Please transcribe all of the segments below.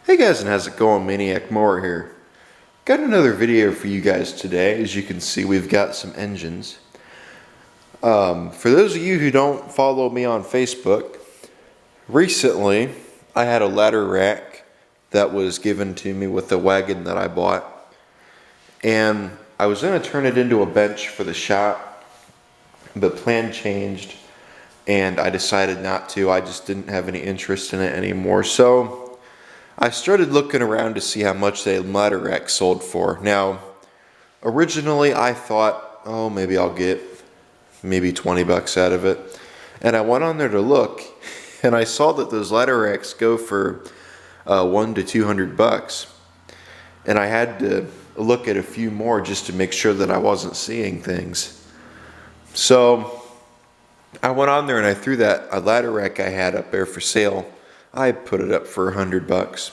Hey guys, and how's it going? Maniac Mower here. Got another video for you guys today. As you can see, we've got some engines. For those of you who don't follow me on Facebook, recently I had a ladder rack that was given to me with the wagon that I bought. And I was going to turn it into a bench for the shop, but plan changed and I decided not to. I just didn't have any interest in it anymore. So I started looking around to see how much the ladder rack sold for. Now, originally I thought, oh, maybe I'll get maybe 20 bucks out of it. And I went on there to look, and I saw that those ladder racks go for 100 to 200 bucks. And I had to look at a few more just to make sure that I wasn't seeing things. So I went on there and I threw that ladder rack I had up there for sale. I put it up for 100 bucks.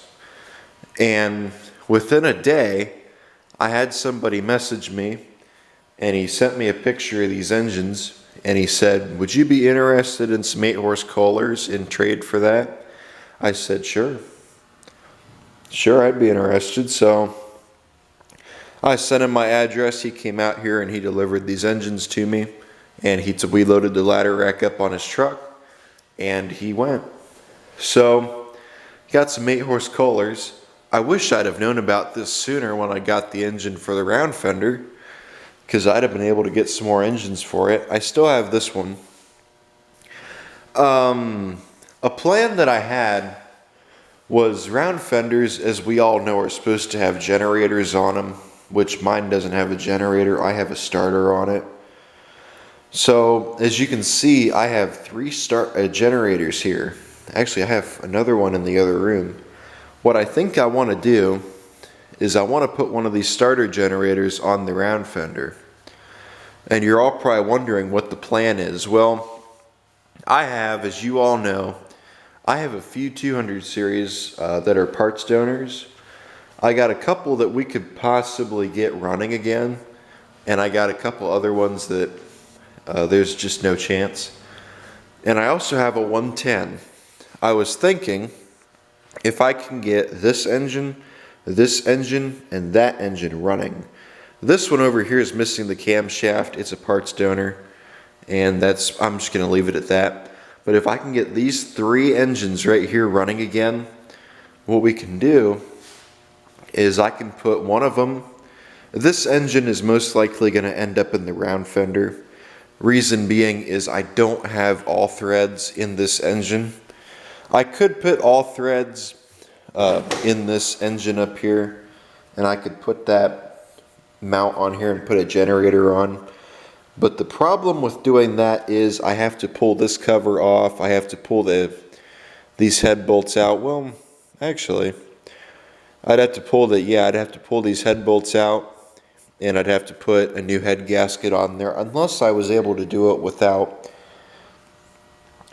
And within a day, I had somebody message me and he sent me a picture of these engines and he said, would you be interested in some 8-horse Kohlers in trade for that? I said, sure. Sure, I'd be interested. So I sent him my address. He came out here and he delivered these engines to me, and we loaded the ladder rack up on his truck and he went. So, got some 8-horse Kohlers. I wish I'd have known about this sooner when I got the engine for the round fender, because I'd have been able to get some more engines for it. I still have this one. A plan that I had was round fenders, as we all know, are supposed to have generators on them, which mine doesn't have a generator. I have a starter on it. So, as you can see, I have 3 generators here. Actually, I have another one in the other room. What I think I want to do is I want to put one of these starter generators on the round fender. And you're all probably wondering what the plan is. Well, I have, as you all know, I have a few 200 series that are parts donors. I got a couple that we could possibly get running again. And I got a couple other ones that there's just no chance. And I also have a 110. I was thinking, if I can get this engine, and that engine running. This one over here is missing the camshaft. It's a parts donor, and I'm just going to leave it at that. But if I can get these 3 engines right here running again, what we can do is I can put one of them. This engine is most likely going to end up in the round fender. Reason being is I don't have all threads in this engine. I could put all threads in this engine up here, and I could put that mount on here and put a generator on. But the problem with doing that is I have to pull this cover off. I have to pull these head bolts out. Well, actually, I'd have to pull these head bolts out, and I'd have to put a new head gasket on there, unless I was able to do it without,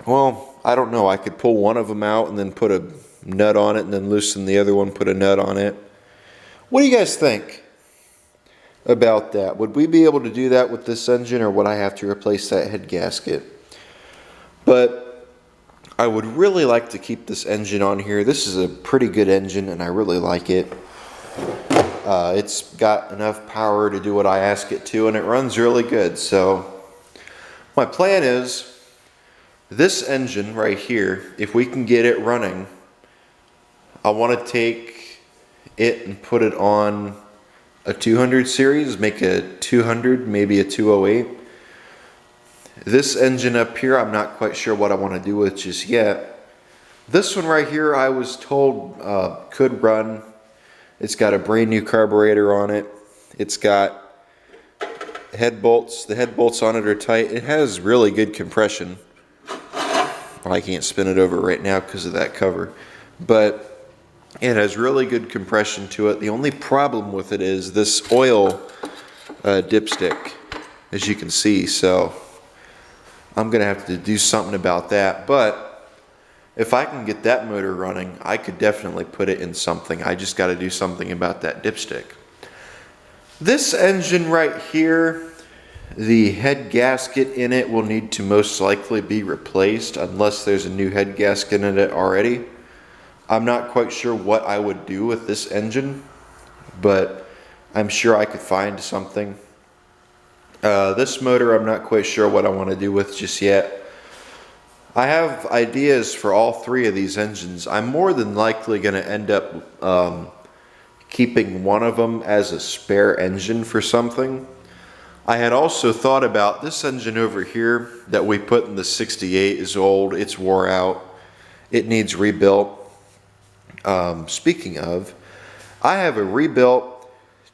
well, I don't know. I could pull one of them out and then put a nut on it and then loosen the other one, put a nut on it. What do you guys think about that? Would we be able to do that with this engine, or would I have to replace that head gasket? But I would really like to keep this engine on here. This is a pretty good engine and I really like it. It's got enough power to do what I ask it to, and it runs really good. So my plan is this engine right here, if we can get it running, I want to take it and put it on a 200 series, make a 200, maybe a 208. This engine up here, I'm not quite sure what I want to do with just yet. This one right here, I was told could run. It's got a brand new carburetor on it. It's got head bolts. The head bolts on it are tight. It has really good compression. I can't spin it over right now because of that cover. But it has really good compression to it. The only problem with it is this oil dipstick, as you can see. So I'm going to have to do something about that. But if I can get that motor running, I could definitely put it in something. I just got to do something about that dipstick. This engine right here, the head gasket in it will need to most likely be replaced unless there's a new head gasket in it already. I'm not quite sure what I would do with this engine, but I'm sure I could find something. This motor I'm not quite sure what I want to do with just yet. I have ideas for all three of these engines. I'm more than likely going to end up keeping one of them as a spare engine for something. I had also thought about this engine over here that we put in the 68 is old, it's wore out, it needs rebuilt. Speaking of, I have a rebuilt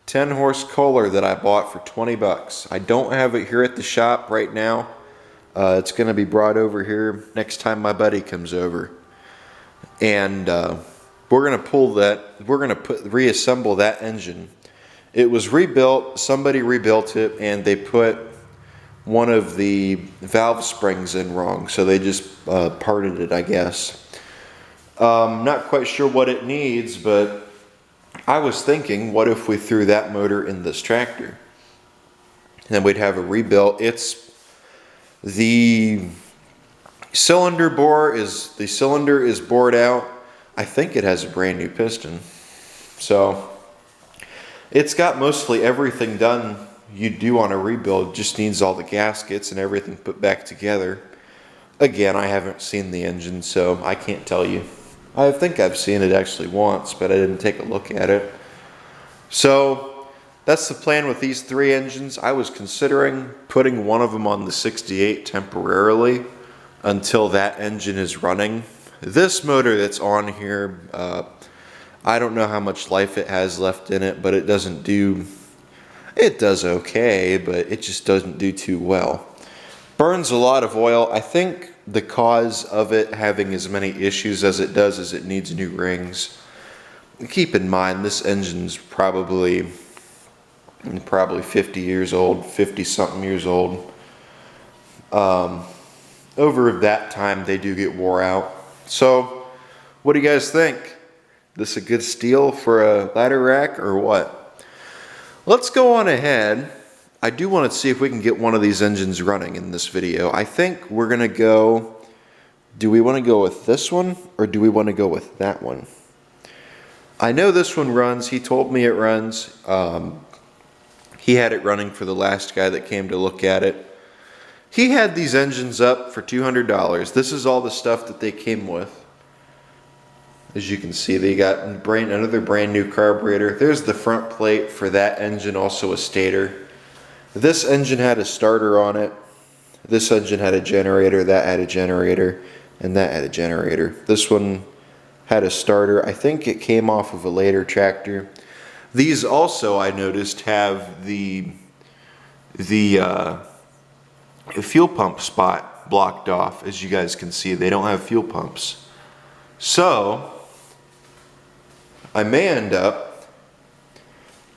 10 horse Kohler that I bought for 20 bucks. I don't have it here at the shop right now. It's going to be brought over here next time my buddy comes over. And we're going to pull that, we're going to reassemble that engine. It was rebuilt, somebody rebuilt it, and they put one of the valve springs in wrong, so they just parted it, I guess. Not quite sure what it needs, but I was thinking, what if we threw that motor in this tractor? Then we'd have a rebuilt. The cylinder is bored out. I think it has a brand new piston. So it's got mostly everything done you do on a rebuild, just needs all the gaskets and everything put back together. Again, I haven't seen the engine, so I can't tell you. I think I've seen it actually once, but I didn't take a look at it. So that's the plan with these three engines. I was considering putting one of them on the 68 temporarily until that engine is running. This motor that's on here, I don't know how much life it has left in it, but it does okay, but it just doesn't do too well. Burns a lot of oil. I think the cause of it having as many issues as it does is it needs new rings. Keep in mind, this engine's probably 50 years old, 50 something years old. Over that time they do get wore out. So what do you guys think? This a good steal for a ladder rack or what? Let's go on ahead. I do want to see if we can get one of these engines running in this video. I think we're gonna go, do we want to go with this one or do we want to go with that one? I know this one runs. He told me it runs. He had it running for the last guy that came to look at it. He had these engines up for $200. This is all the stuff that they came with. As you can see, they got another brand new carburetor. There's the front plate for that engine, also a stator. This engine had a starter on it. This engine had a generator, that had a generator, and that had a generator. This one had a starter. I think it came off of a later tractor. These also, I noticed, have the fuel pump spot blocked off. As you guys can see, they don't have fuel pumps. So I may end up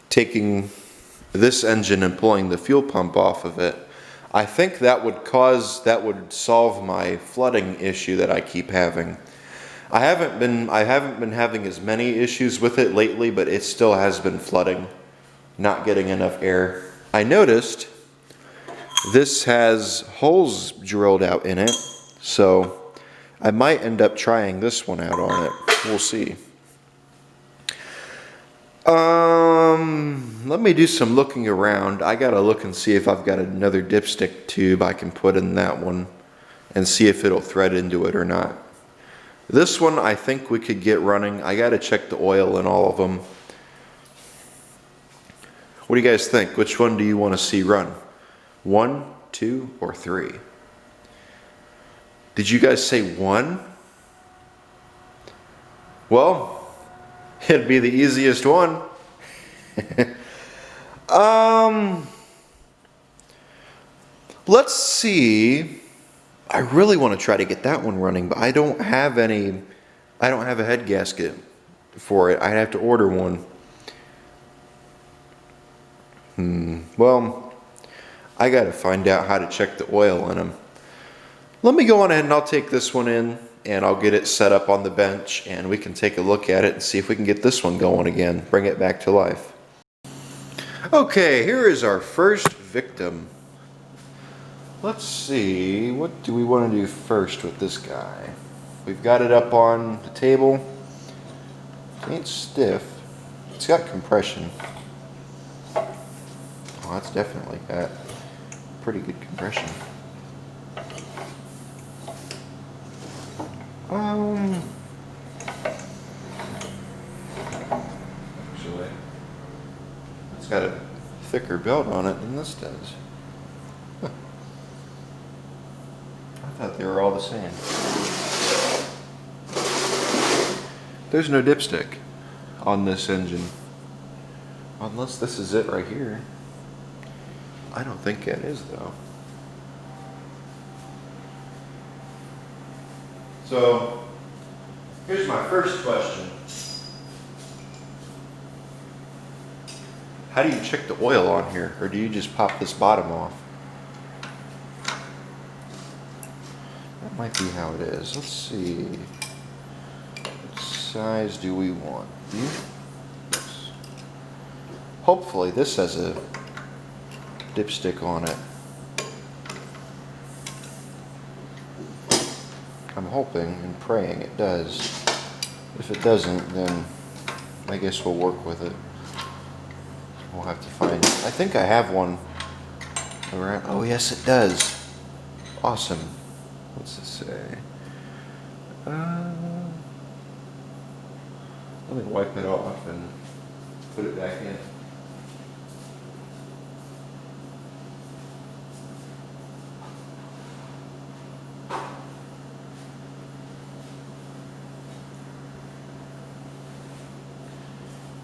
taking this engine and pulling the fuel pump off of it. I think that would solve my flooding issue that I keep having. I haven't been having as many issues with it lately, but it still has been flooding, not getting enough air. I noticed this has holes drilled out in it, so I might end up trying this one out on it. We'll see. Let me do some looking around. I gotta look and see if I've got another dipstick tube I can put in that one and see if it'll thread into it or not. This one I think we could get running. I gotta check the oil in all of them. What do you guys think? Which one do you want to see run? 1, 2, or 3? Did you guys say 1? Well, it'd be the easiest one. Let's see. I really want to try to get that one running, but I don't have a head gasket for it. I'd have to order one. Well, I got to find out how to check the oil in them. Let me go on ahead and I'll take this one in and I'll get it set up on the bench and we can take a look at it and see if we can get this one going again, bring it back to life. Okay, here is our first victim. Let's see, what do we want to do first with this guy? We've got it up on the table. It ain't stiff. It's got compression. Oh, that's definitely got pretty good compression. Actually, it's got a thicker belt on it than this does. Huh. I thought they were all the same. There's no dipstick on this engine. Unless this is it right here. I don't think it is though. So, here's my first question. How do you check the oil on here? Or do you just pop this bottom off? That might be how it is. Let's see. What size do we want? Yes. Hopefully this has a dipstick on it. I'm hoping and praying it does. If it doesn't, then I guess we'll work with it. We'll have to find it. I think I have one around. Oh yes, it does. Awesome. What's this say? Let me wipe it off and put it back in.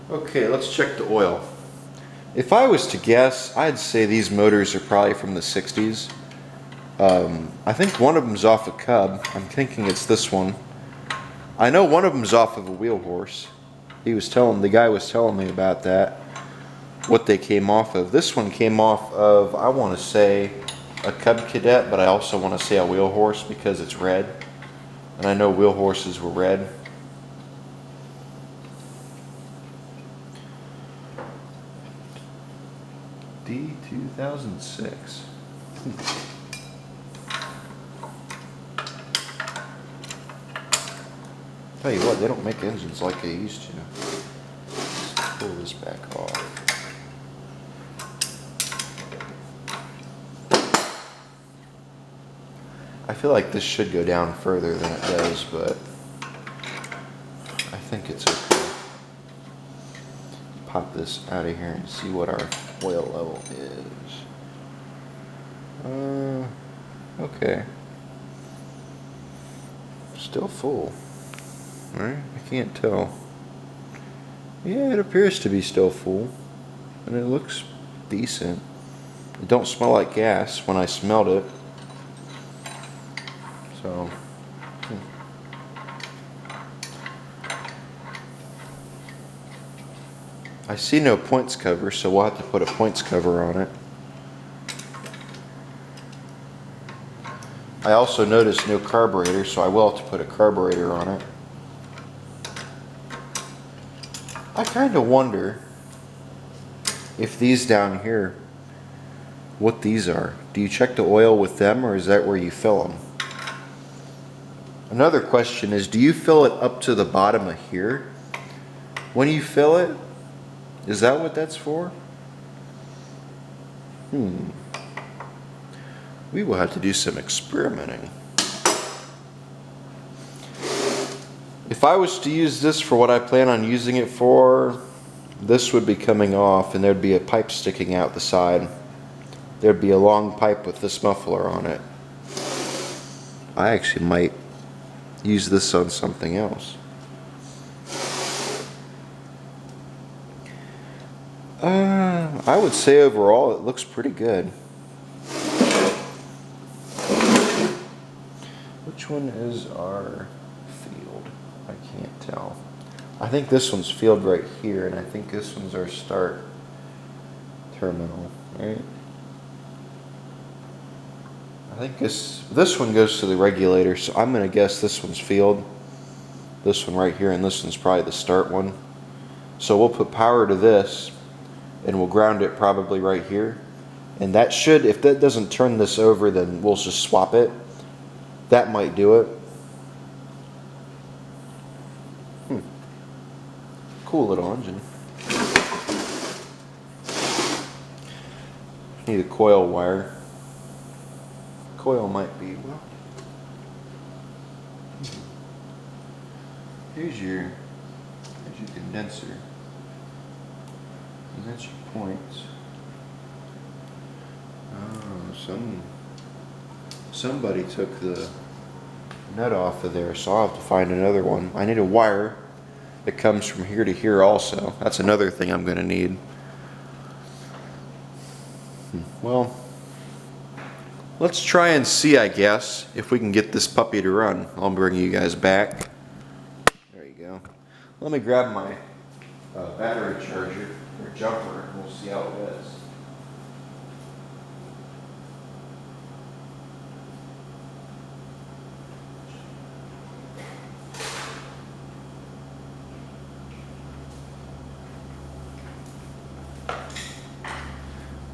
Okay, let's check the oil. If I was to guess, I'd say these motors are probably from the 60s. I think one of them's off a Cub. I'm thinking it's this one. I know one of them's off of a wheel horse. The guy was telling me about that, what they came off of. This one came off of, I want to say, a Cub Cadet, but I also want to say a wheel horse because it's red. And I know wheel horses were red. D2006. Tell you what, they don't make engines like they used to. Let's pull this back off. I feel like this should go down further than it does, but I think it's okay. Pop this out of here and see what our oil level is. Okay. Still full. Right? I can't tell. Yeah, it appears to be still full. And it looks decent. It don't smell like gas when I smelled it. So, I see no points cover, so we'll have to put a points cover on it. I also noticed no carburetor, so I will have to put a carburetor on it. I kind of wonder if these down here, what these are. Do you check the oil with them, or is that where you fill them? Another question is, do you fill it up to the bottom of here? When you fill it, is that what that's for? We will have to do some experimenting. If I was to use this for what I plan on using it for, this would be coming off and there'd be a pipe sticking out the side. There'd be a long pipe with this muffler on it. I actually might use this on something else. I would say overall it looks pretty good. Which one is our field? I can't tell. I think this one's field right here, and I think this one's our start terminal, right? I think this one goes to the regulator, so I'm going to guess this one's field. This one right here, and this one's probably the start one. So we'll put power to this, and we'll ground it probably right here. And that should, if that doesn't turn this over, then we'll just swap it. That might do it. Cool little engine. Need a coil wire. Coil might be, well, here's your condenser. And that's your points. Oh, somebody took the nut off of there, so I'll have to find another one. I need a wire that comes from here to here also. That's another thing I'm going to need. Well, let's try and see, I guess, if we can get this puppy to run. I'll bring you guys back. There you go. Let me grab my battery charger or jumper and we'll see how it does.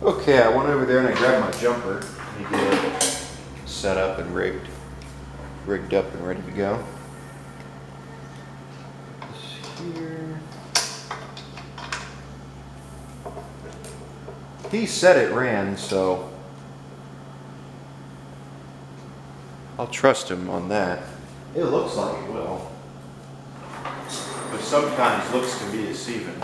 Okay, I went over there and I grabbed my jumper. Let me get it set up and rigged up and ready to go. This here. He said it ran, so I'll trust him on that. It looks like it will, but sometimes looks can be deceiving.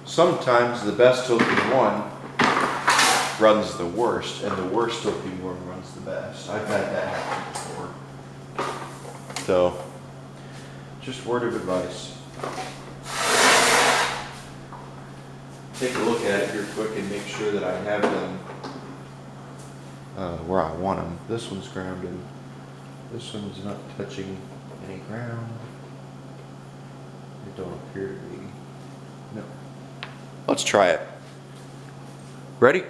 Sometimes the best looking one runs the worst, and the worst looking one runs the best. I've had that happen before. So, just word of advice. Take a look at it here quick and make sure that I have them where I want them. This one's grounded. This one's not touching any ground. It don't appear to be. No. Let's try it. Ready?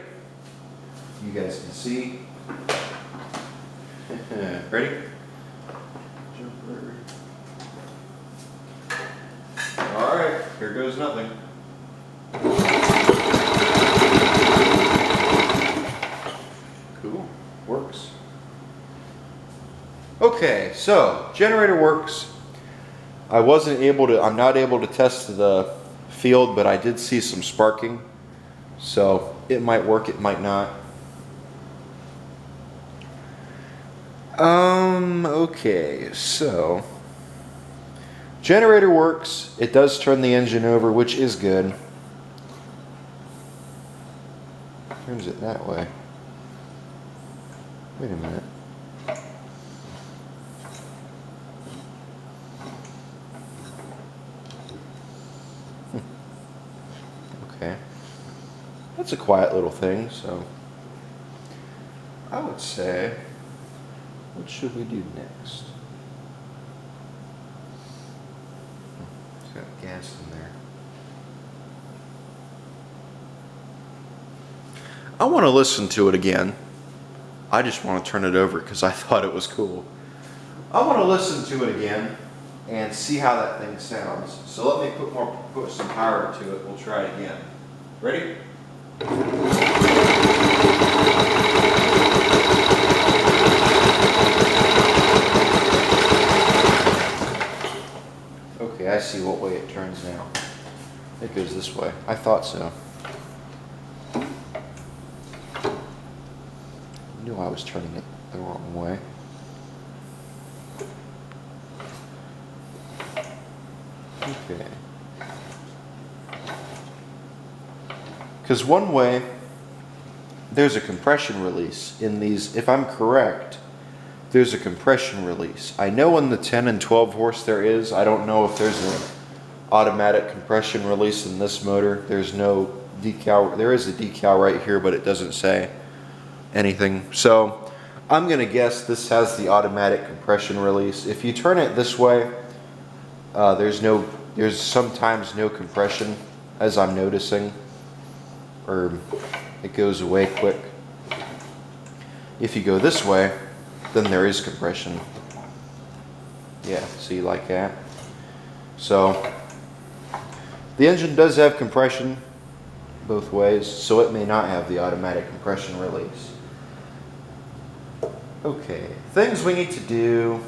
You guys can see. Ready? Jumper. All right, here goes nothing. Cool, works. Okay, so generator works. I'm not able to test the field, but I did see some sparking, so it might work, it might not. Okay, so generator works. It does turn the engine over, which is good. Turns it that way. Wait a minute. Okay. That's a quiet little thing, so I would say, what should we do next? It's got gas in there. I want to listen to it again. I just want to turn it over because I thought it was cool. I want to listen to it again and see how that thing sounds. So let me put some power into it. We'll try it again. Ready? Okay, I see what way it turns now. It goes this way. I thought so. I knew I was turning it the wrong way. Okay. Because one way, there's a compression release in these. If I'm correct, there's a compression release. I know in the 10 and 12 horse there is. I don't know if there's an automatic compression release in this motor. There's no decal. There is a decal right here, but it doesn't say anything. So I'm going to guess this has the automatic compression release. If you turn it this way, there's sometimes no compression, as I'm noticing, or it goes away quick. If you go this way, then there is compression. Yeah, see, like that. So the engine does have compression both ways, so it may not have the automatic compression release. Okay, things we need to do.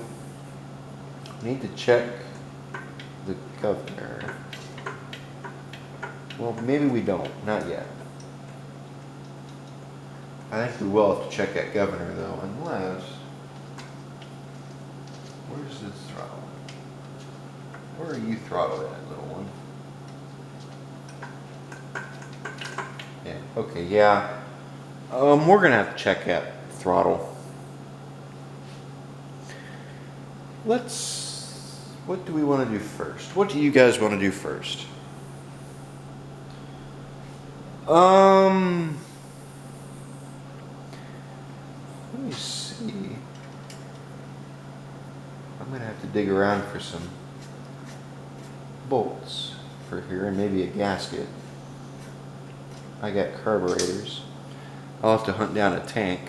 We need to check the governor. Well, maybe we don't. Not yet. I think we will have to check that governor though, unless... Where's this throttle? Where are you throttled at, little one? Yeah, okay, yeah. We're gonna have to check that throttle. What do we want to do first? What do you guys want to do first? Let me see. I'm gonna have to dig around for some bolts for here and maybe a gasket. I got carburetors. I'll have to hunt down a tank.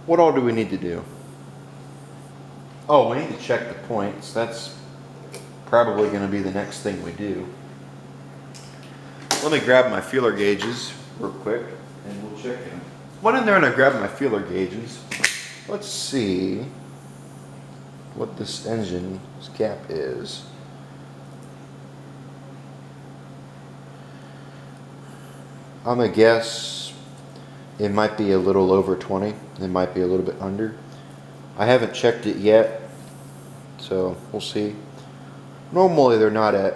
What all do we need to do? Oh, we need to check the points. That's probably going to be the next thing we do. Let me grab my feeler gauges real quick and we'll check them. Went in there and I grabbed my feeler gauges. Let's see what this engine's gap is. I'm gonna guess it might be a little over 20. It might be a little bit under. I haven't checked it yet, so we'll see. Normally they're not at,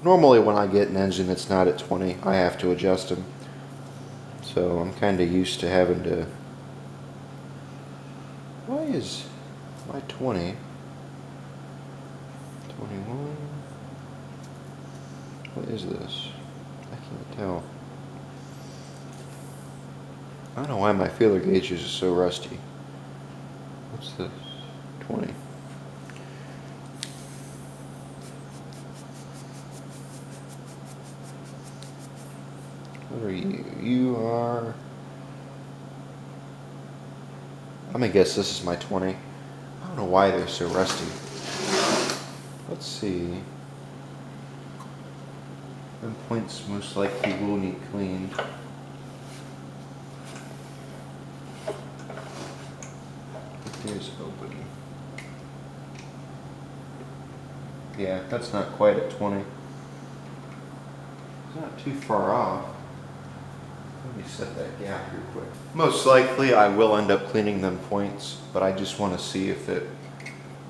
normally when I get an engine that's not at 20, I have to adjust them. So I'm kind of used to having to, why is my 20, 21, what is this? I can't tell. I don't know why my feeler gauges are so rusty. What's this? 20. What are you? You are... I'm gonna guess this is my 20. I don't know why they're so rusty. Let's see. Them points most likely will need cleaned. Here's open. Yeah, that's not quite at 20. It's not too far off. Let me set that gap real quick. Most likely I will end up cleaning them points, but I just want to see if it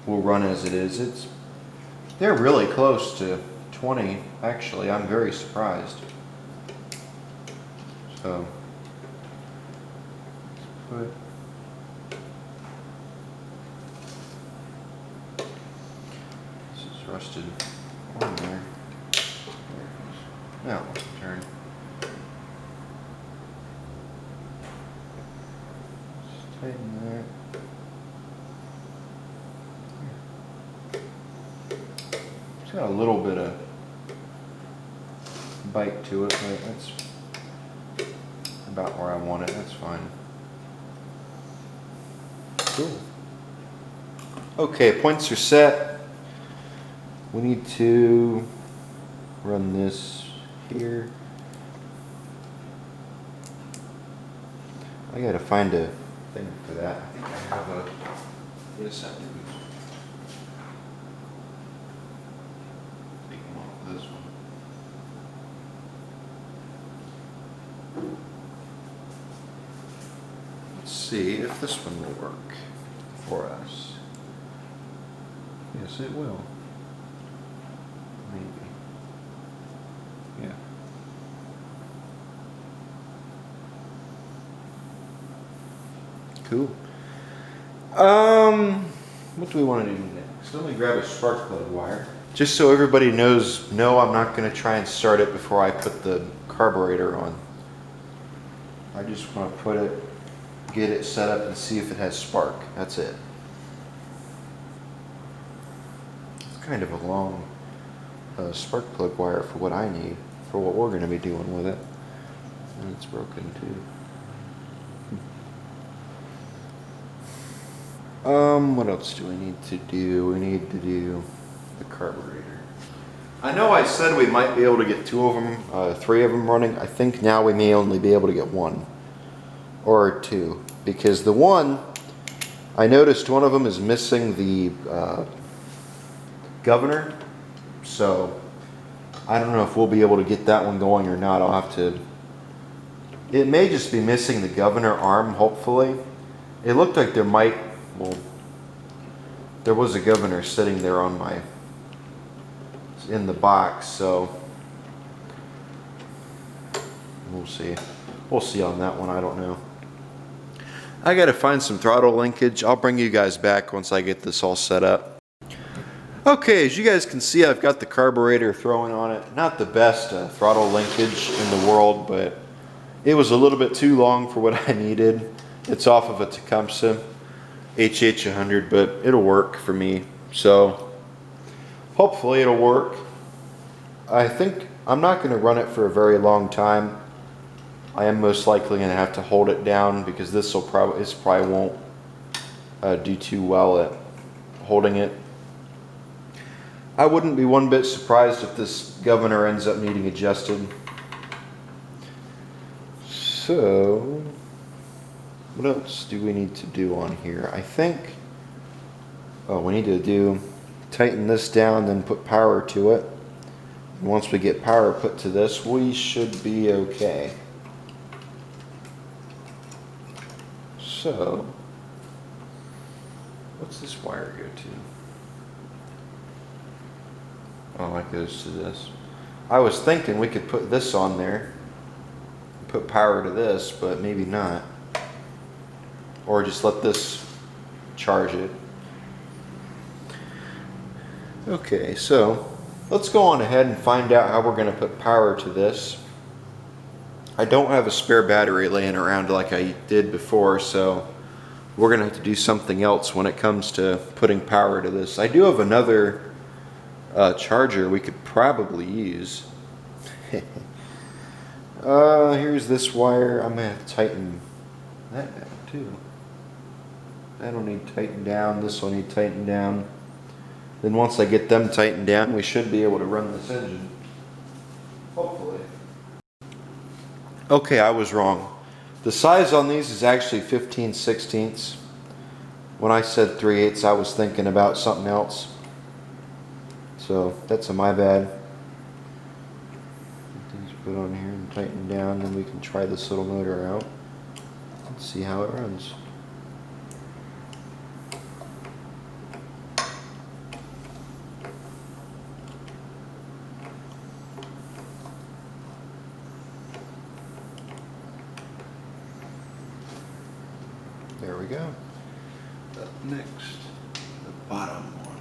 will run as it is. They're really close to 20, actually. I'm very surprised. So, let's put rusted on there. Now let's turn. Just tighten that. It's got a little bit of bite to it, but that's about where I want it. That's fine. Cool. Okay, points are set. We need to run this here. I gotta find a thing for that. I think I have a, yes I do. Take them off this one. Let's see if this one will work for us. Yes, it will. Maybe. Yeah. Cool. What do we want to do next? Let me grab a spark plug wire. Just so everybody knows, no, I'm not going to try and start it before I put the carburetor on. I just want to put it, get it set up and see if it has spark. That's it. It's kind of a long spark plug wire for what I need, for what we're going to be doing with it. And it's broken too. What else do we need to do? We need to do the carburetor. I know I said we might be able to get 2 of them, 3 of them running. I think now we may only be able to get 1 or 2, because the one, I noticed one of them is missing the governor, So I don't know if we'll be able to get that one going or not. I'll have to. It may just be missing the governor arm, hopefully. It looked like there might, well, there was a governor sitting there on my, in the box, so we'll see. We'll see on that one, I don't know. I gotta find some throttle linkage. I'll bring you guys back once I get this all set up. Okay, as you guys can see, I've got the carburetor thrown on it. Not the best throttle linkage in the world, but it was a little bit too long for what I needed. It's off of a Tecumseh HH100, but it'll work for me. So hopefully it'll work. I think I'm not going to run it for a very long time. I am most likely going to have to hold it down because this probably won't do too well at holding it. I wouldn't be one bit surprised if this governor ends up needing adjusted. So, what else do we need to do on here? I think, we need to tighten this down, then put power to it. And once we get power put to this, we should be okay. So, what's this wire go to? Oh, it goes to this. I was thinking we could put this on there, put power to this, but maybe not. Or just let this charge it. Okay, so let's go on ahead and find out how we're going to put power to this. I don't have a spare battery laying around like I did before, so we're going to have to do something else when it comes to putting power to this. I do have another charger we could probably use. Here's this wire. I'm going to have to tighten that down too. That'll need tightened down. This will need tightened down. Then once I get them tightened down, we should be able to run this engine. Hopefully. Okay, I was wrong. The size on these is actually 15/16. When I said 3/8, I was thinking about something else. So that's my bad. These put on here and tighten down, then we can try this little motor out and see how it runs. There we go. Up next, the bottom one.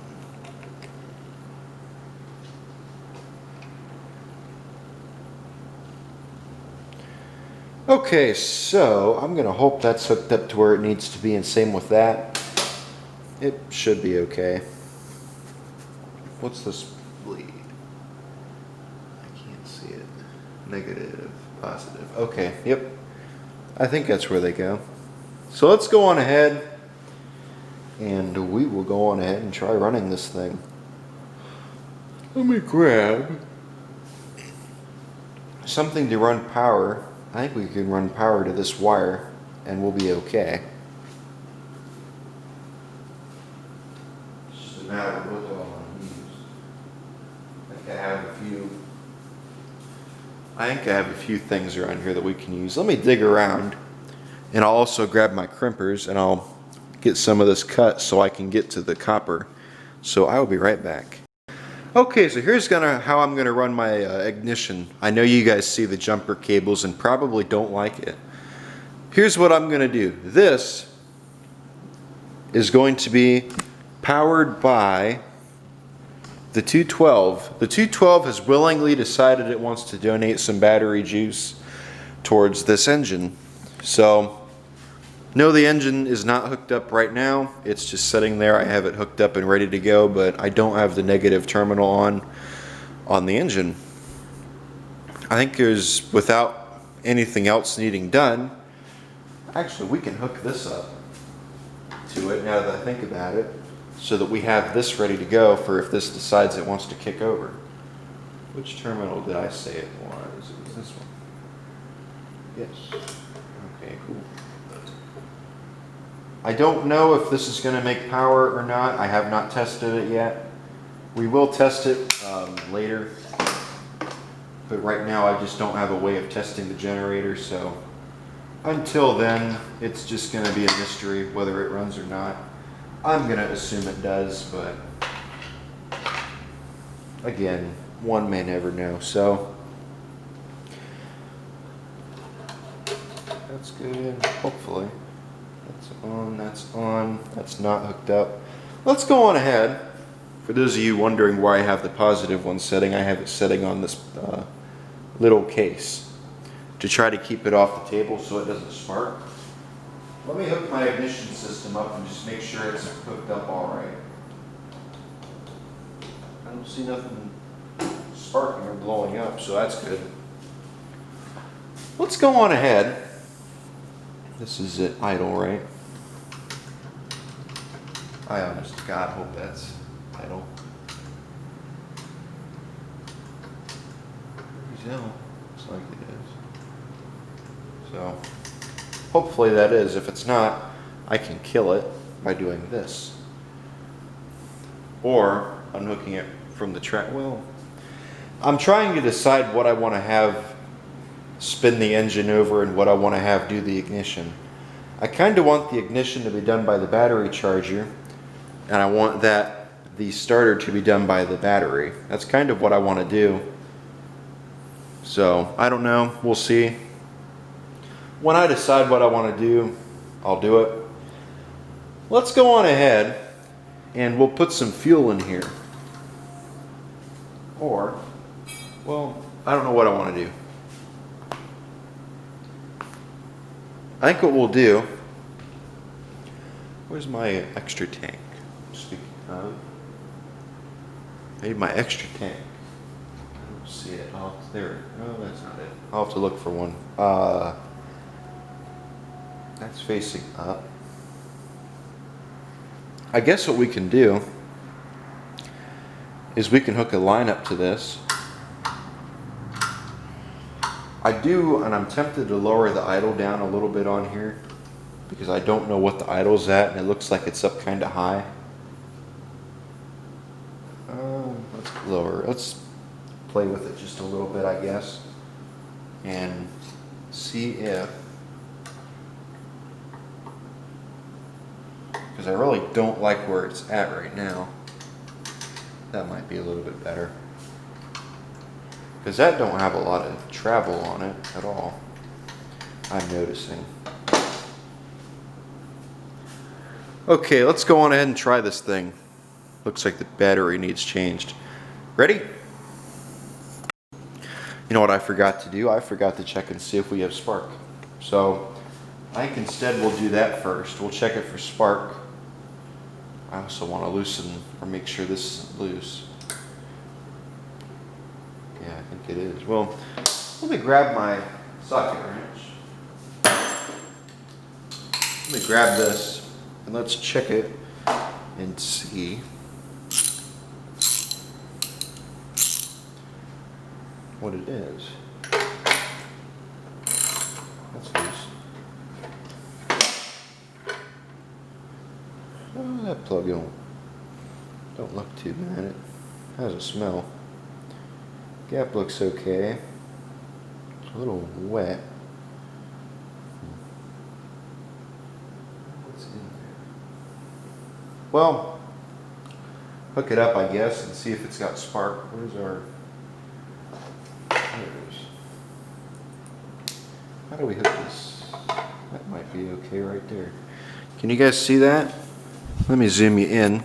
Okay, so I'm going to hope that's hooked up to where it needs to be, and same with that. It should be okay. What's this bleed? I can't see it. Negative, positive. Okay, yep. I think that's where they go. So let's go on ahead, and we will go on ahead and try running this thing. Let me grab something to run power. I think we can run power to this wire and we'll be okay. It's just a matter of what all I use. I think I have a few things around here that we can use. Let me dig around, and I'll also grab my crimpers and I'll get some of this cut so I can get to the copper. So I will be right back. Okay, so here's how I'm gonna run my ignition. I know you guys see the jumper cables and probably don't like it. Here's what I'm gonna do. This is going to be powered by the 212. The 212 has willingly decided it wants to donate some battery juice towards this engine. So, no, the engine is not hooked up right now. It's just sitting there. I have it hooked up and ready to go, but I don't have the negative terminal on the engine. I think there's, without anything else needing done, actually we can hook this up to it now that I think about it, so that we have this ready to go for if this decides it wants to kick over. Which terminal did I say it was? It was this one. Yes. Okay, cool. I don't know if this is going to make power or not. I have not tested it yet. We will test it later, but right now I just don't have a way of testing the generator, so until then it's just going to be a mystery whether it runs or not. I'm going to assume it does, but again, one may never know. So that's good, hopefully. That's on, that's not hooked up. Let's go on ahead. For those of you wondering why I have the positive one setting, I have it setting on this little case to try to keep it off the table so it doesn't spark. Let me hook my ignition system up and just make sure it's hooked up all right. I don't see nothing sparking or blowing up, so that's good. Let's go on ahead. This is it idle, right? I honest to God hope that's idle. Looks like it is. So hopefully that is. If it's not, I can kill it by doing this. Or unhooking it from the track. Well, I'm trying to decide what I want to have spin the engine over and what I want to have do the ignition. I kind of want the ignition to be done by the battery charger, and I want the starter to be done by the battery. That's kind of what I want to do. So I don't know, we'll see. When I decide what I want to do, I'll do it. Let's go on ahead and we'll put some fuel in here. Or, well, I don't know what I want to do. I think what we'll do, where's my extra tank? Speaking of, I need my extra tank. I don't see it. Oh, there. No, that's not it. I'll have to look for one. That's facing up. I guess what we can do is we can hook a line up to this. I do, and I'm tempted to lower the idle down a little bit on here because I don't know what the idle's at, and it looks like it's up kind of high. Let's lower. Let's play with it just a little bit, I guess, and see if, because I really don't like where it's at right now. That might be a little bit better. Because that don't have a lot of travel on it at all, I'm noticing. Okay, let's go on ahead and try this thing. Looks like the battery needs changed. Ready? You know what I forgot to do? I forgot to check and see if we have spark. So I think instead we'll do that first. We'll check it for spark. I also want to loosen or make sure this isn't loose. Yeah, I think it is. Well, let me grab my socket wrench. Let me grab this and let's check it and see what it is. That's loose. Oh, that plug don't look too bad. How does it smell? Gap looks okay. It's a little wet. What's in there? Well, hook it up, I guess, and see if it's got spark. Where's our... There it is. How do we hook this? That might be okay right there. Can you guys see that? Let me zoom you in.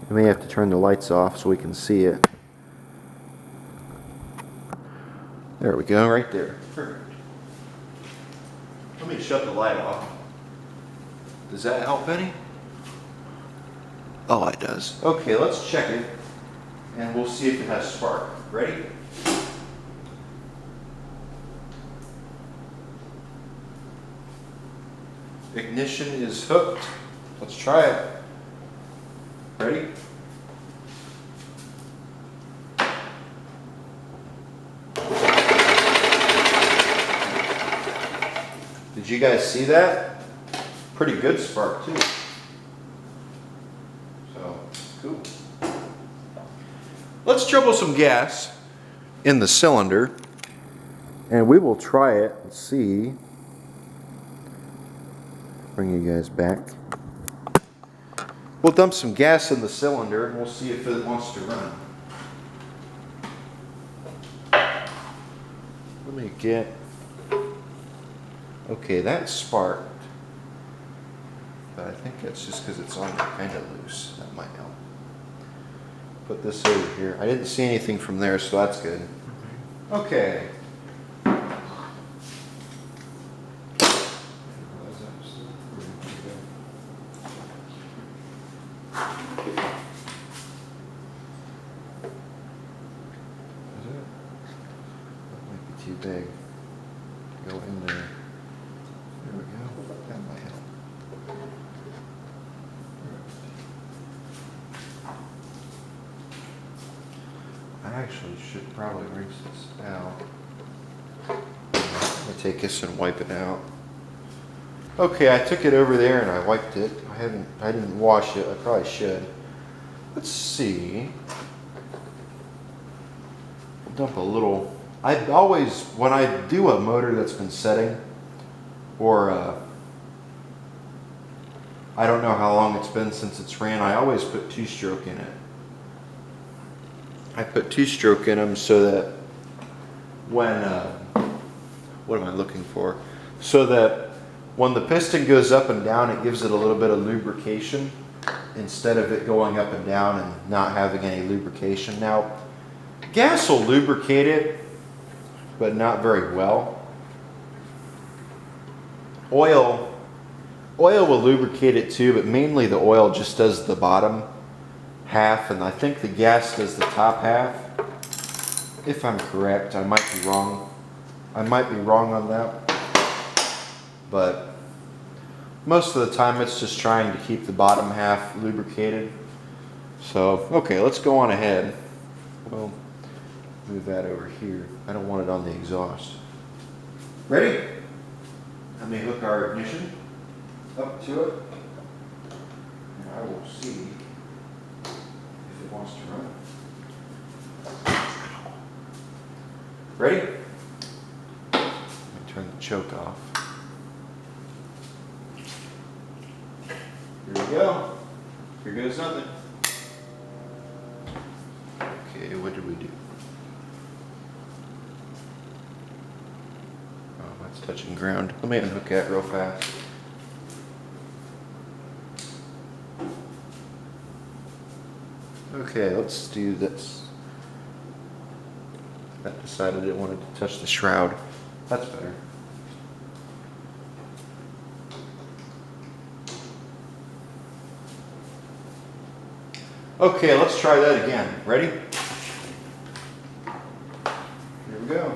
I may have to turn the lights off so we can see it. There we go, right there. Perfect. Let me shut the light off. Does that help any? Oh, it does. Okay, let's check it, and we'll see if it has spark. Ready? Ignition is hooked. Let's try it. Ready? Did you guys see that? Pretty good spark too. So, cool. let's trouble some gas in the cylinder, and we will try it and see. Bring you guys back. We'll dump some gas in the cylinder and we'll see if it wants to run. Let me get... Okay, that sparked. But I think that's just because it's on there kind of loose. That might help. Put this over here. I didn't see anything from there, so that's good. Okay. Too big. Go in there. There we go. That might help. I actually should probably rinse this out. I'm gonna take this and wipe it out. Okay, I took it over there and I wiped it. I didn't wash it. I probably should. Let's see. We'll dump a little. I always, when I do a motor that's been setting, or I don't know how long it's been since it's ran, I always put two-stroke in it. I put two-stroke in them so that when, what am I looking for? So that when the piston goes up and down, it gives it a little bit of lubrication instead of it going up and down and not having any lubrication. Now, gas will lubricate it, but not very well. Oil will lubricate it too, but mainly the oil just does the bottom half, and I think the gas does the top half. If I'm correct, I might be wrong. I might be wrong on that. But most of the time it's just trying to keep the bottom half lubricated. So, okay, let's go on ahead. Well, move that over here. I don't want it on the exhaust. Ready? Let me hook our ignition up to it. And I will see if it wants to run. Ready? Let me turn the choke off. Here we go. Here goes nothing. Okay, what did we do? It's touching ground. Let me unhook that real fast. Okay, let's do this. That decided it wanted to touch the shroud. That's better. Okay, let's try that again. Ready? Here we go.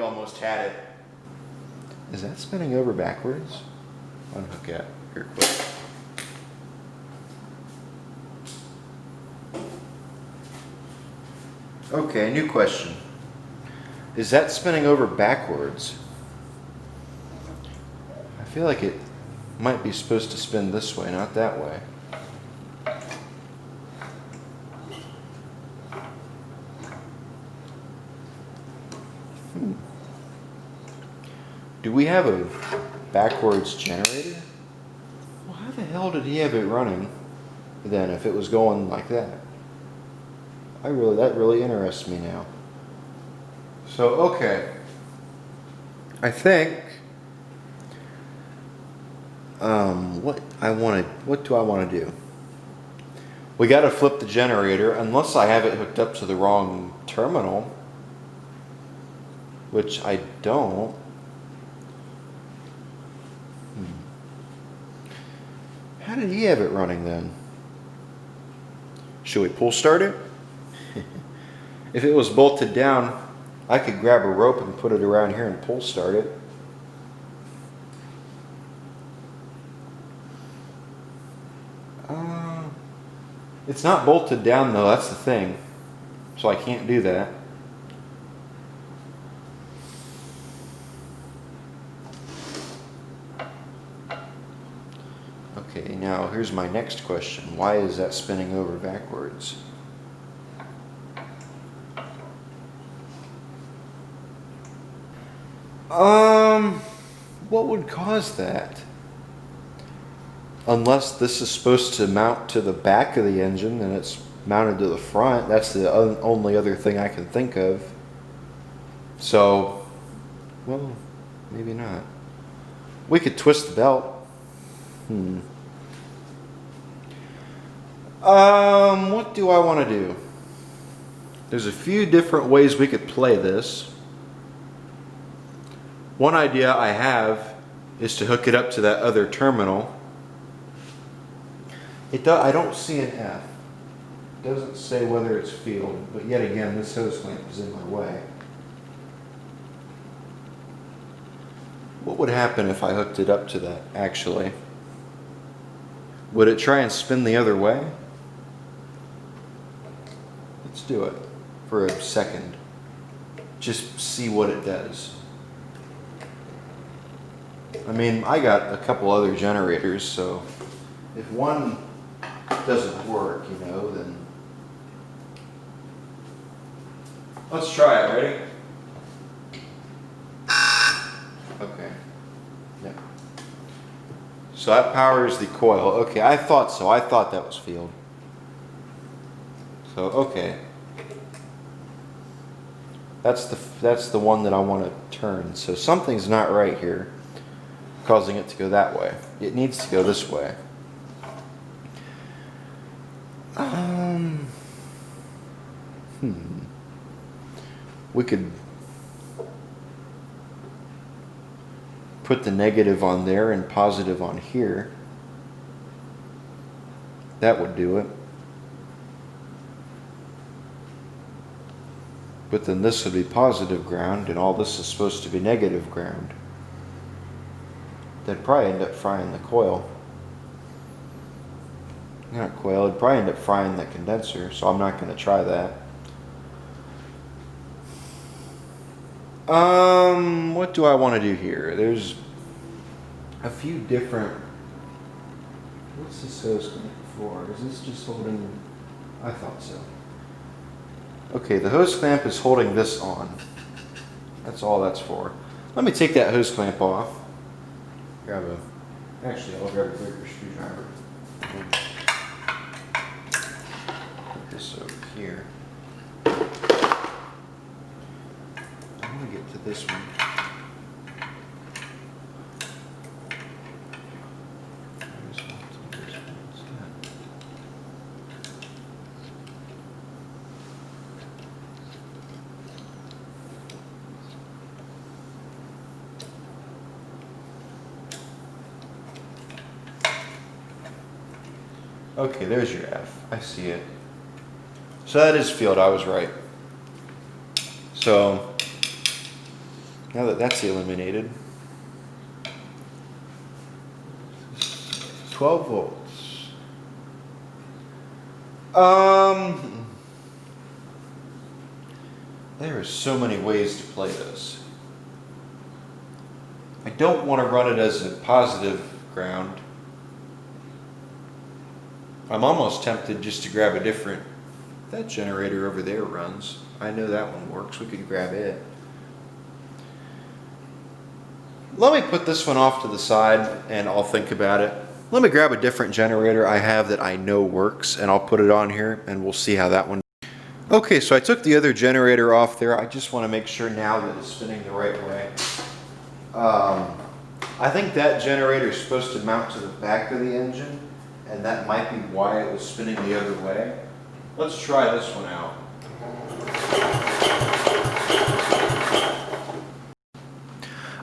Almost had it. Is that spinning over backwards? Unhook it here quick. Okay, new question. Is that spinning over backwards? I feel like it might be supposed to spin this way, not that way. Do we have a backwards generator? Well, how the hell did he have it running then if it was going like that? That really interests me now. So, okay. I think what do I want to do? We got to flip the generator unless I have it hooked up to the wrong terminal, which I don't. How did he have it running then? Should we pull start it? If it was bolted down, I could grab a rope and put it around here and pull start it. It's not bolted down though, that's the thing. So I can't do that. Okay, now here's my next question. Why is that spinning over backwards? What would cause that? Unless this is supposed to mount to the back of the engine and it's mounted to the front. That's the only other thing I can think of. So, well, maybe not. We could twist the belt. What do I want to do? There's a few different ways we could play this. One idea I have is to hook it up to that other terminal. I don't see an F. It doesn't say whether it's field, but yet again, this hose clamp is in my way. What would happen if I hooked it up to that, actually? Would it try and spin the other way? Let's do it for a second. Just see what it does. I mean, I got a couple other generators, so if one doesn't work, you know, then let's try it. Ready? Okay. Yep. So that powers the coil. Okay, I thought so. I thought that was field. So okay. That's the one that I want to turn. So something's not right here, causing it to go that way. It needs to go this way. We could put the negative on there and positive on here. That would do it. But then this would be positive ground and all this is supposed to be negative ground. That'd probably end up frying the coil. Not coil, it'd probably end up frying the condenser, so I'm not going to try that. What do I want to do here? There's a few different... What's this hose clamp for? Is this just holding... I thought so. Okay, the hose clamp is holding this on. That's all that's for. Let me take that hose clamp off. Actually, I'll grab a bigger screwdriver. Put this over here. I'm going to get to this one. Okay, there's your F. I see it. So that is field. I was right. So now that that's eliminated, 12 volts. There are so many ways to play this. I don't want to run it as a positive ground. I'm almost tempted just to grab a different... That generator over there runs. I know that one works. We could grab it. Let me put this one off to the side and I'll think about it. Let me grab a different generator I have that I know works and I'll put it on here and we'll see how that one... Okay, so I took the other generator off there. I just want to make sure now that it's spinning the right way. I think that generator is supposed to mount to the back of the engine. And that might be why it was spinning the other way. Let's try this one out.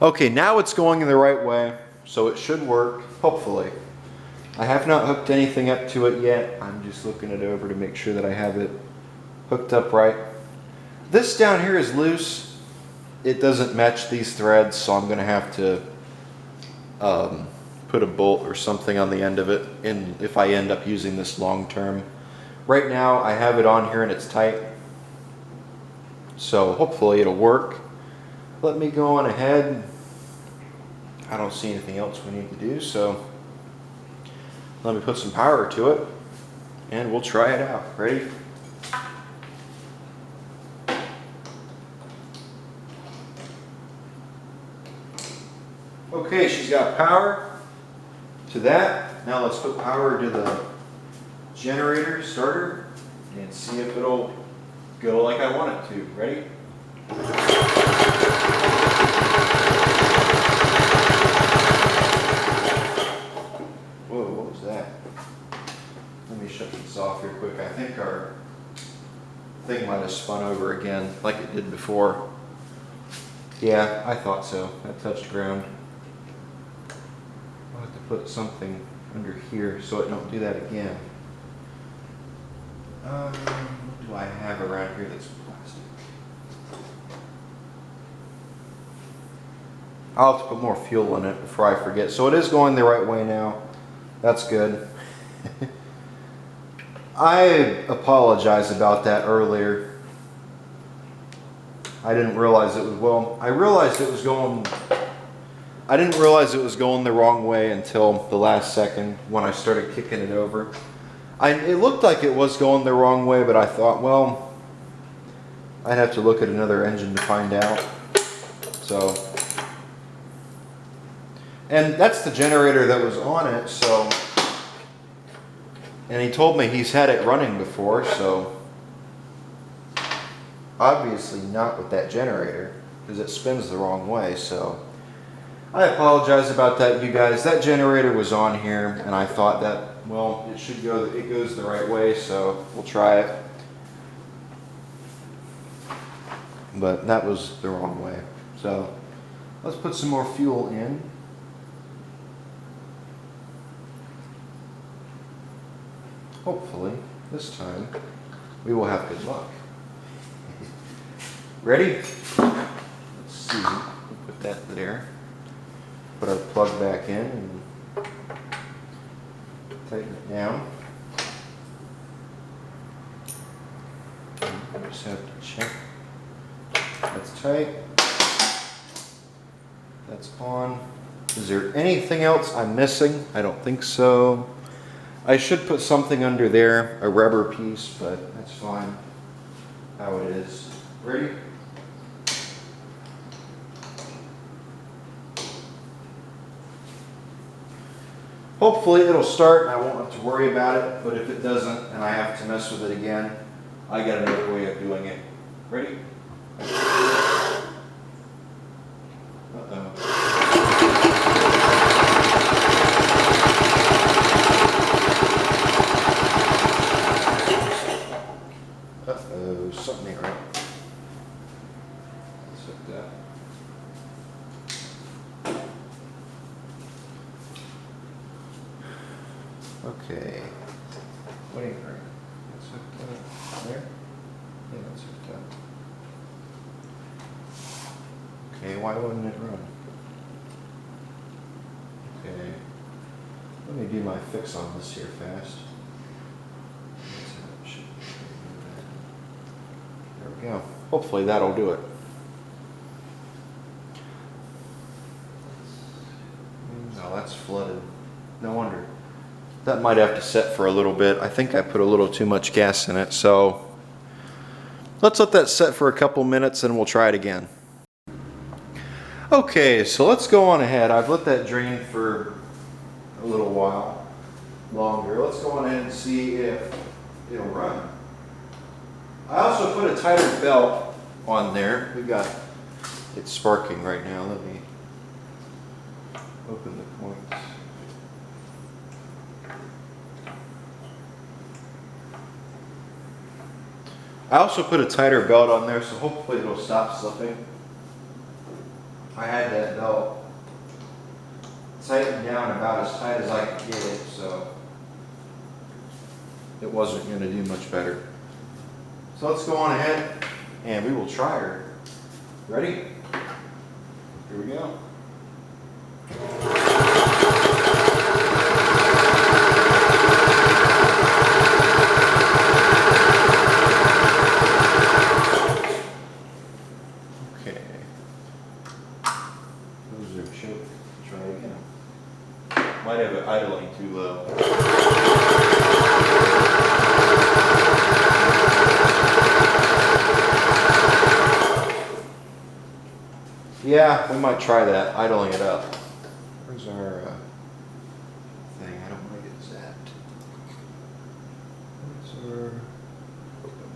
Okay, now it's going in the right way, so it should work, hopefully. I have not hooked anything up to it yet. I'm just looking it over to make sure that I have it hooked up right. This down here is loose. It doesn't match these threads, so I'm going to have to put a bolt or something on the end of it if I end up using this long term. Right now I have it on here and it's tight, so hopefully it'll work. Let me go on ahead. I don't see anything else we need to do, so Let me put some power to it and we'll try it out. Ready? Okay, she's got power to that. Now let's put power to the generator starter and see if it'll go like I want it to. Ready? Whoa, what was that? Let me shut this off here quick. I think our thing might have spun over again like it did before. Yeah, I thought so. That touched ground. I'll have to put something under here so it don't do that again. What do I have around here that's plastic? I'll have to put more fuel in it before I forget. So it is going the right way now. That's good. I apologize about that earlier. I didn't realize it was, well, I realized it was going, I didn't realize it was going the wrong way until the last second when I started kicking it over. It looked like it was going the wrong way, but I thought, well, I'd have to look at another engine to find out. So, and that's the generator that was on it, so, and he told me he's had it running before, so obviously not with that generator because it spins the wrong way. So I apologize about that, you guys. That generator was on here and I thought that, well, it should go, it goes the right way, so we'll try it. But that was the wrong way. So let's put some more fuel in. Hopefully this time we will have good luck. Ready? Let's see. We'll put that there. Put our plug back in and tighten it down. I just have to check. That's tight. That's on. Is there anything else I'm missing? I don't think so. I should put something under there, a rubber piece, but that's fine how it is. Ready? Hopefully it'll start and I won't have to worry about it, but if it doesn't and I have to mess with it again, I got another way of doing it. Ready? Uh-oh. Uh-oh, something ain't right. Let's hook that. Okay. What ain't right? Let's hook that there. Yeah, let's hook that. Okay, why wouldn't it run? Okay. Let me do my fix on this here fast. There we go. Hopefully that'll do it. No, that's flooded. No wonder. That might have to set for a little bit. I think I put a little too much gas in it, so let's let that set for a couple minutes and we'll try it again. Okay, so let's go on ahead. I've let that drain for a little while longer. Let's go on ahead and see if it'll run. I also put a tighter belt on there. It's sparking right now. Let me open the points. I also put a tighter belt on there, so hopefully it'll stop slipping. I had that belt tightened down about as tight as I could get it, so it wasn't going to do much better. So let's go on ahead and we will try her. Ready? Here we go. Might have it idling too low. Yeah, we might try that, idling it up. Where's our thing? I don't want to get zapped. Where's our open?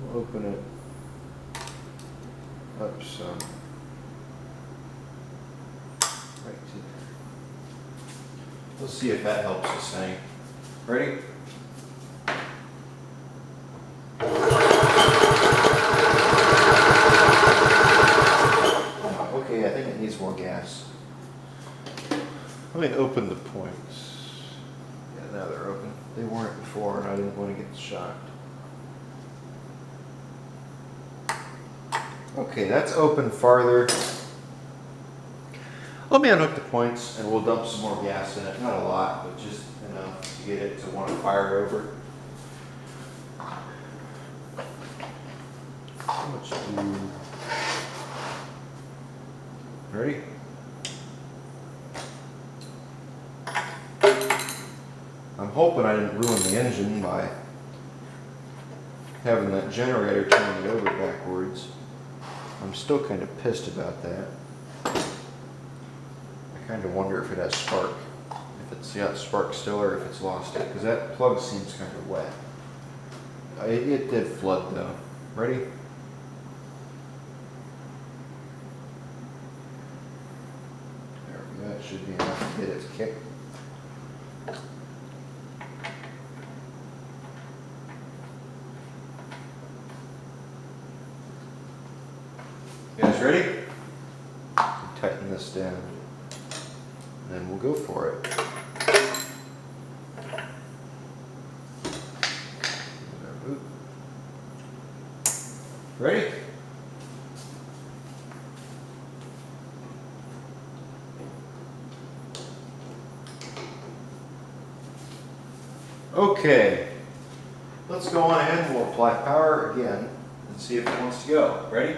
We'll open it up some. Right to there. Let's see if that helps this thing. Ready? Okay, I think it needs more gas. Let me open the points. Yeah, now they're open. They weren't before, and I didn't want to get shocked. Okay, that's open farther. Let me unhook the points and we'll dump some more gas in it. Not a lot, but just enough to get it to want to fire over. How much do... Ready? I'm hoping I didn't ruin the engine by having that generator turn it over backwards. I'm still kind of pissed about that. I kind of wonder if it has spark. If it's got spark still or if it's lost it. Because that plug seems kind of wet. It did flood though. Ready? There we go. That should be enough to get its kick. You guys ready? Tighten this down, and then we'll go for it. Ready? Okay, let's go on ahead and we'll apply power again and see if it wants to go. Ready?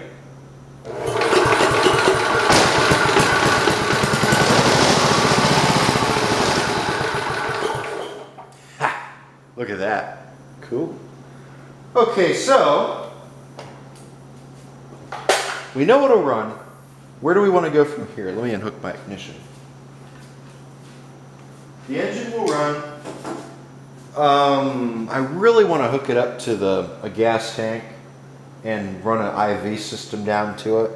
Ha! Look at that. Cool. Okay, so we know it'll run. Where do we want to go from here? Let me unhook my ignition. The engine will run. I really want to hook it up to a gas tank and run an IV system down to it.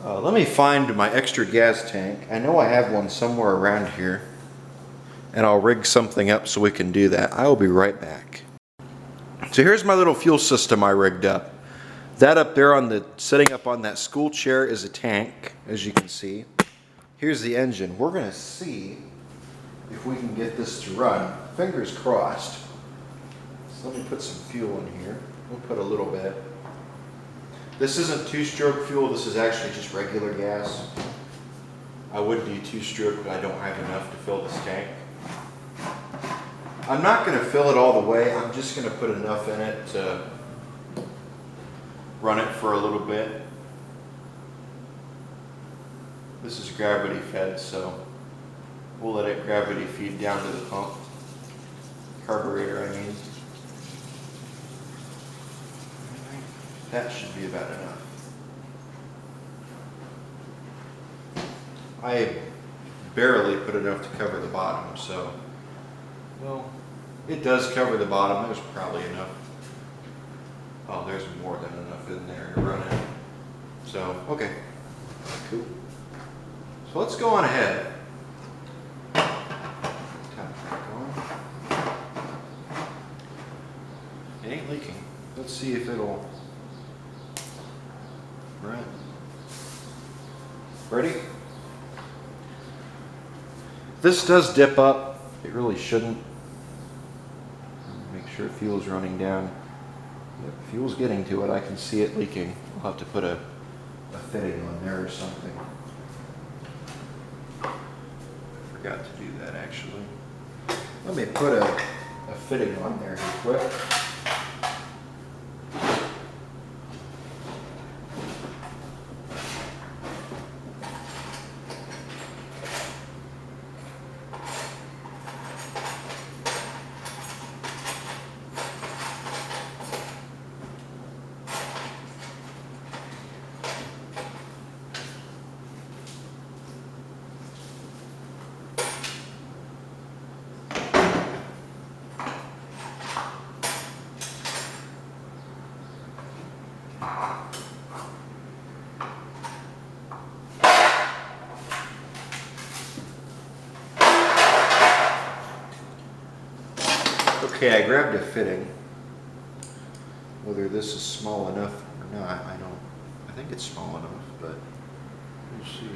Let me find my extra gas tank. I know I have one somewhere around here, and I'll rig something up so we can do that. I will be right back. So here's my little fuel system I rigged up. That up there sitting up on that school chair is a tank, as you can see. Here's the engine. We're going to see if we can get this to run. Fingers crossed. So let me put some fuel in here. We'll put a little bit. This isn't two-stroke fuel. This is actually just regular gas. I would do two-stroke, but I don't have enough to fill this tank. I'm not going to fill it all the way. I'm just going to put enough in it to run it for a little bit. This is gravity fed, so we'll let it gravity feed down to the pump. Carburetor, I mean. That should be about enough. I barely put enough to cover the bottom, so, well, it does cover the bottom. There's probably enough. Oh, there's more than enough in there to run it. So, okay, cool. So let's go on ahead. It ain't leaking. Let's see if it'll run. Ready? This does dip up. It really shouldn't. Make sure fuel's running down. Yep, fuel's getting to it. I can see it leaking. I'll have to put a fitting on there or something. Forgot to do that actually. Let me put a fitting on there real quick. Okay, I grabbed a fitting. Whether this is small enough or not, I think it's small enough, but we'll see.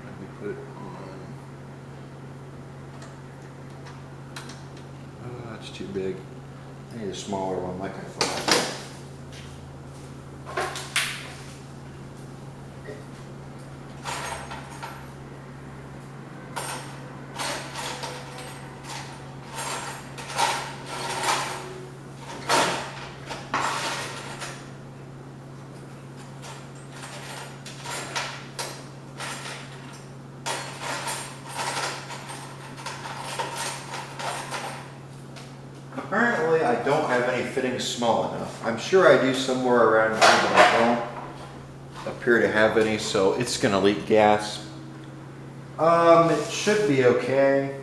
Let me put it on. Oh, that's too big. I need a smaller one like I thought. Apparently I don't have any fittings small enough. I'm sure I do somewhere around here, but I don't appear to have any, so it's gonna leak gas. It should be okay,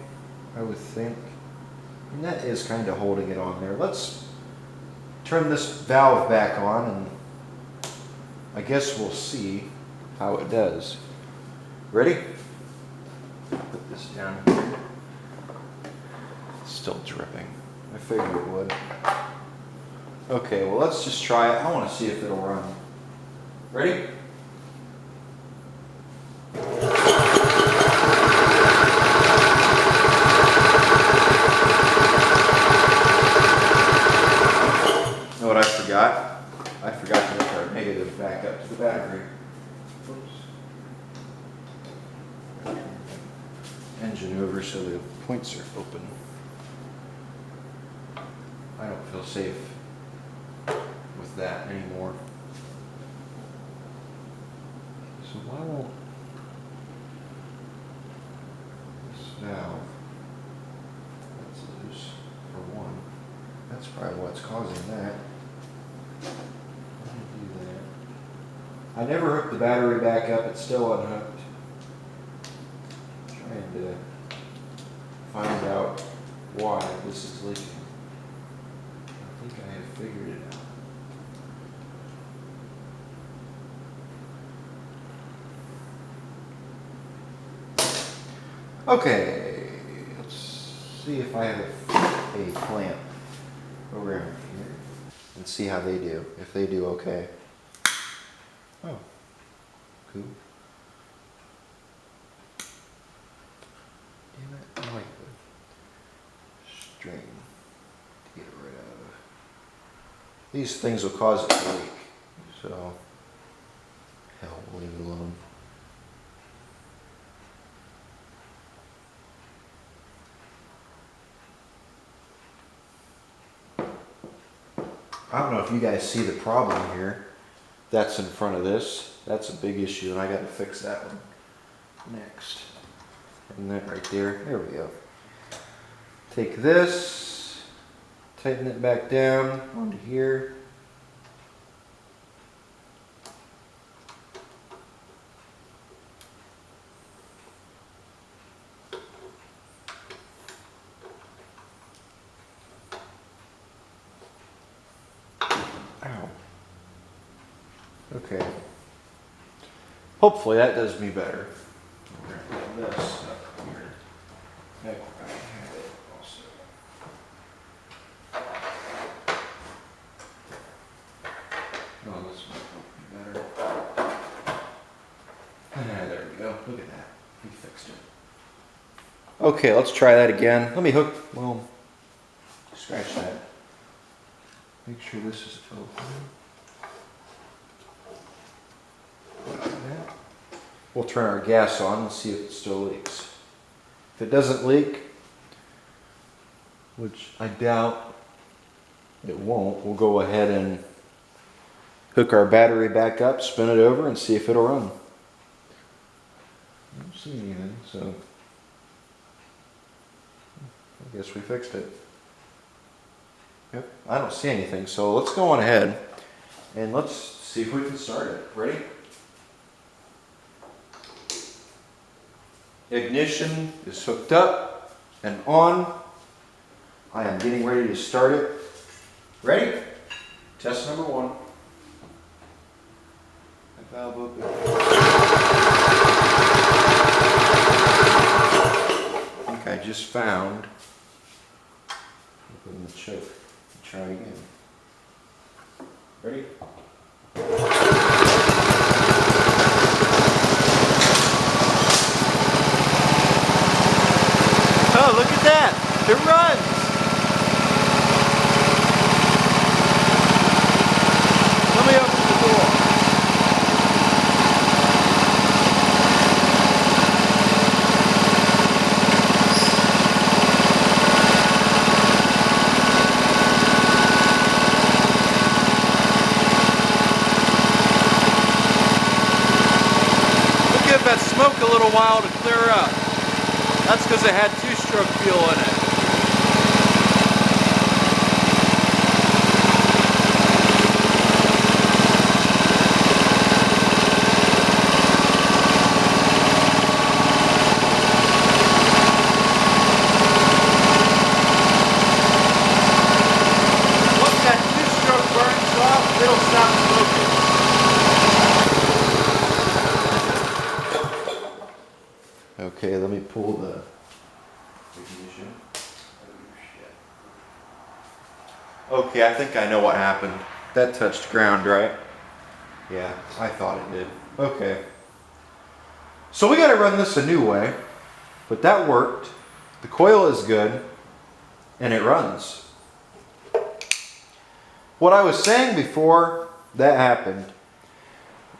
I would think. And that is kind of holding it on there. Let's turn this valve back on and I guess we'll see how it does. Ready? Put this down here. It's still dripping. I figured it would. Okay, well let's just try it. I want to see if it'll run. Ready? Know what I forgot? I forgot to make our negative back up to the battery. Oops. Engine over so the points are open. I don't feel safe with that anymore. So why won't this valve, that's loose for one. That's probably what's causing that. Let me do that. I never hooked the battery back up, it's still unhooked. Trying to find out why this is leaking. I think I have figured it out. Okay, let's see if I have a clamp around here and see how they do, if they do okay. Oh, cool. Damn it, I like the string to get rid of. These things will cause it to leak, so hell, we'll leave it alone. I don't know if you guys see the problem here. That's in front of this. That's a big issue, and I got to fix that one next. And that right there. There we go. Take this, tighten it back down onto here. Ow. Okay. Hopefully that does me better. We're gonna put this up here. Nope, I have it also. Oh, this might help me better. There we go. Look at that. We fixed it. Okay, let's try that again. Let me hook. Well, scratch that. Make sure this is open. Like that. We'll turn our gas on and see if it still leaks. If it doesn't leak, which I doubt it won't, we'll go ahead and hook our battery back up, spin it over, and see if it'll run. I don't see anything, so I guess we fixed it. Yep, I don't see anything, so let's go on ahead and let's see if we can start it. Ready? Ignition is hooked up and on. I am getting ready to start it. Ready? Test number one. Valve open. I think I just found. Open the choke. Try again. Ready? Oh, look at that! It runs! Let me open the door. We'll give that smoke a little while to clear up. That's because it had two-stroke fuel in it. Once that two-stroke burns off, it'll stop smoking. Okay, let me pull the ignition. Okay, I think I know what happened. That touched ground, right? Yeah, I thought it did. Okay. So we gotta run this a new way, but that worked. The coil is good, and it runs. What I was saying before that happened,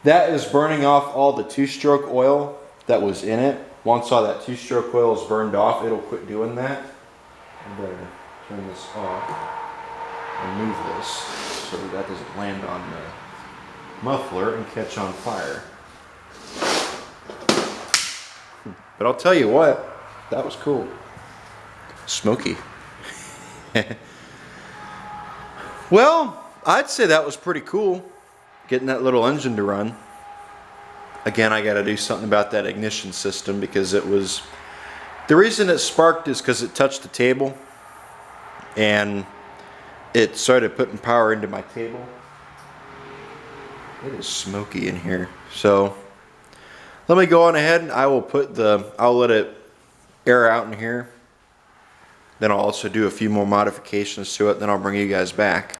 that is burning off all the two-stroke oil that was in it. Once all that two-stroke oil is burned off, it'll quit doing that. I better turn this off and move this so that doesn't land on the muffler and catch on fire. But I'll tell you what, that was cool. Smoky. Well, I'd say that was pretty cool, getting that little engine to run. Again, I got to do something about that ignition system because it was... The reason it sparked is because it touched the table and it started putting power into my table. It is smoky in here. So let me go on ahead and I will put I'll let it air out in here. Then I'll also do a few more modifications to it. Then I'll bring you guys back.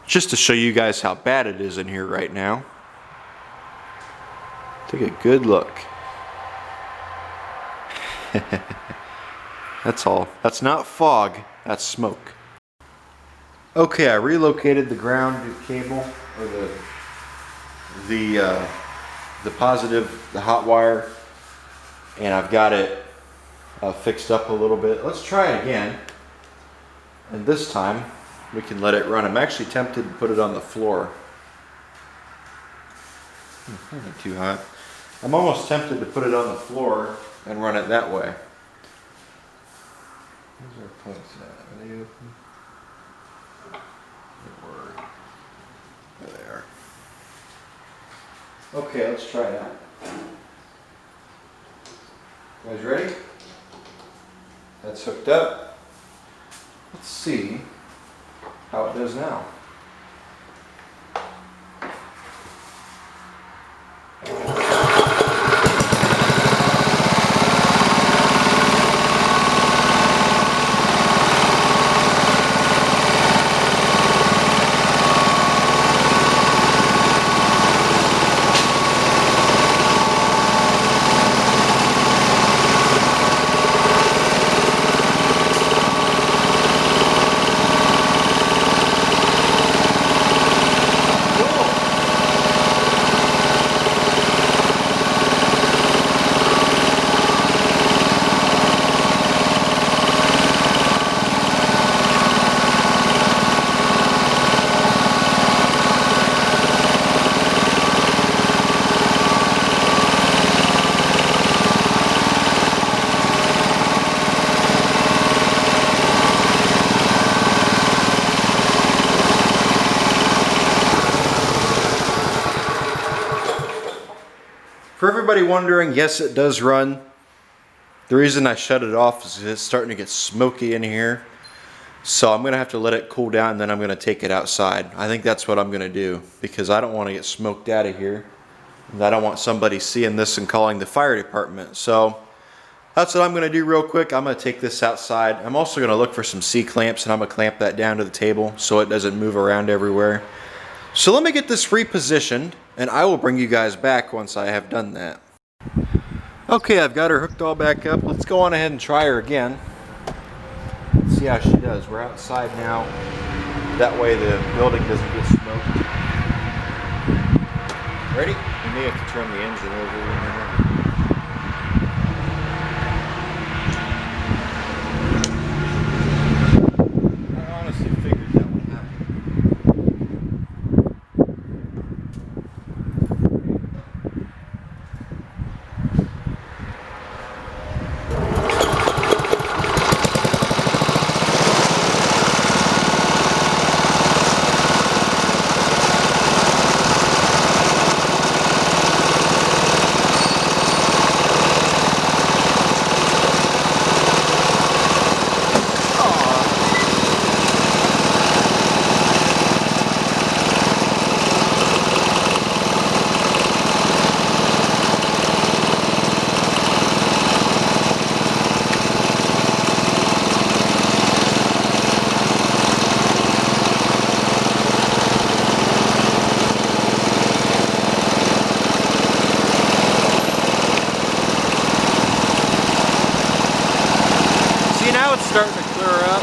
Just to show you guys how bad it is in here right now. Take a good look. That's all. That's not fog, that's smoke. Okay, I relocated the ground cable, or the positive, the hot wire, and I've got it fixed up a little bit. Let's try it again, and this time we can let it run. I'm actually tempted to put it on the floor. Not too hot. I'm almost tempted to put it on the floor and run it that way. Where's our plugs at? Are they open? They were. There they are. Okay, let's try that. You guys ready? That's hooked up. Let's see how it does now. For everybody wondering, yes, it does run. The reason I shut it off is it's starting to get smoky in here. So I'm going to have to let it cool down and then I'm going to take it outside. I think that's what I'm going to do because I don't want to get smoked out of here. And I don't want somebody seeing this and calling the fire department. So That's what I'm going to do real quick. I'm going to take this outside. I'm also going to look for some C-clamps, and I'm going to clamp that down to the table so it doesn't move around everywhere. So let me get this repositioned, and I will bring you guys back once I have done that. Okay, I've got her hooked all back up. Let's go on ahead and try her again. See how she does. We're outside now. That way the building doesn't get smoked. Ready? You may have to turn the engine over in a minute. I honestly figured that would happen. Now it's starting to clear up.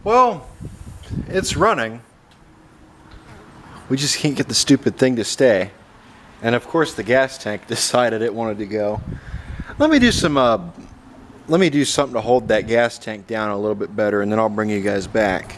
Well, it's running. We just can't get the stupid thing to stay. And of course the gas tank decided it wanted to go. Let me do something to hold that gas tank down a little bit better, and then I'll bring you guys back.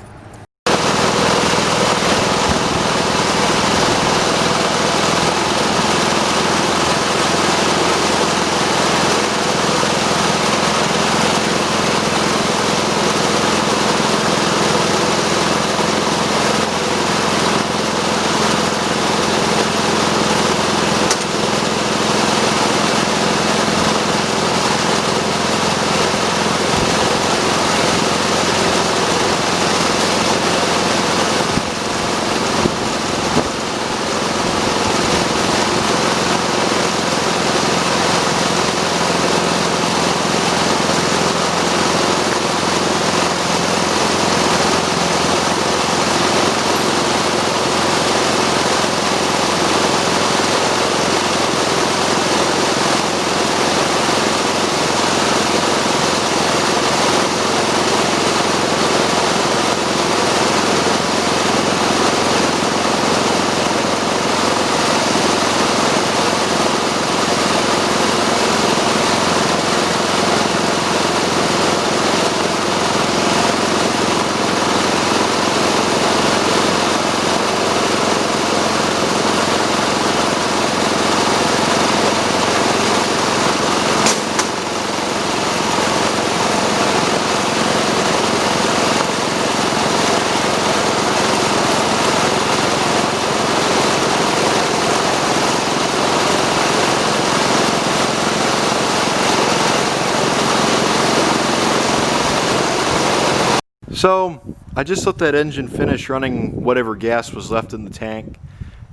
So I just let that engine finish running whatever gas was left in the tank,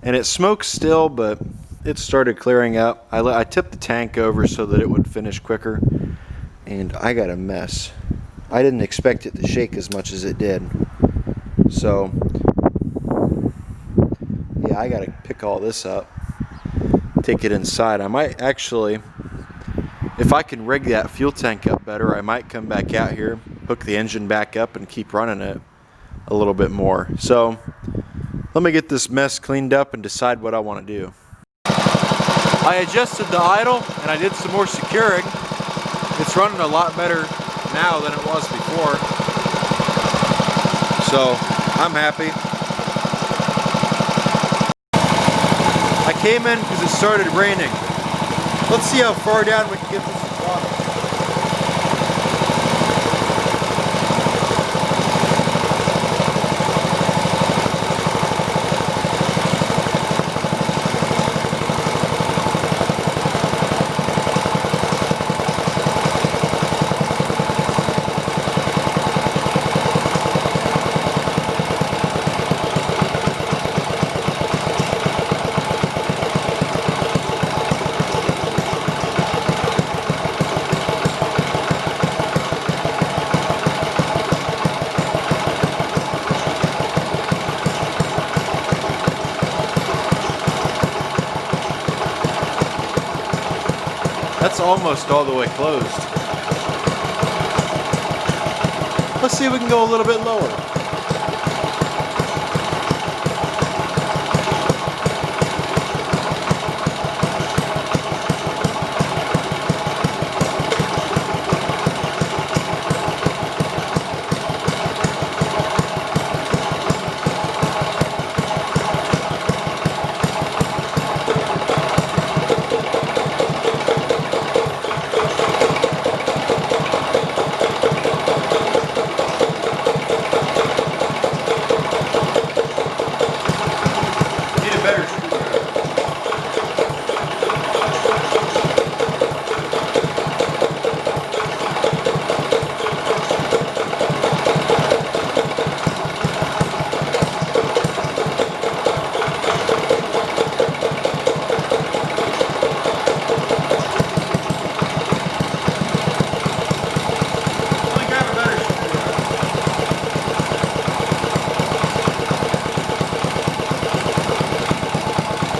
and it smokes still, but it started clearing up. I tipped the tank over so that it would finish quicker, and I got a mess. I didn't expect it to shake as much as it did. So yeah, I gotta pick all this up. take it inside. I might actually, if I can rig that fuel tank up better, I might come back out here, hook the engine back up, and keep running it a little bit more. So let me get this mess cleaned up and decide what I want to do. I adjusted the idle and I did some more securing. It's running a lot better now than it was before. So I'm happy. I came in because it started raining. Let's see how far down we can get this water. That's almost all the way closed. Let's see if we can go a little bit lower.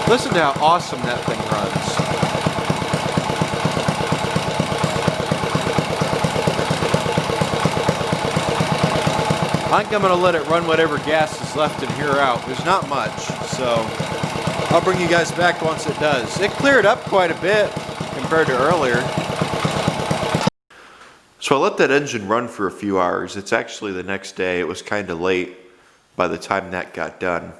Listen to how awesome that thing runs. I think I'm going to let it run whatever gas is left in here out. There's not much, so I'll bring you guys back once it does. It cleared up quite a bit compared to earlier. So I let that engine run for a few hours. It's actually the next day. It was kind of late by the time that got done.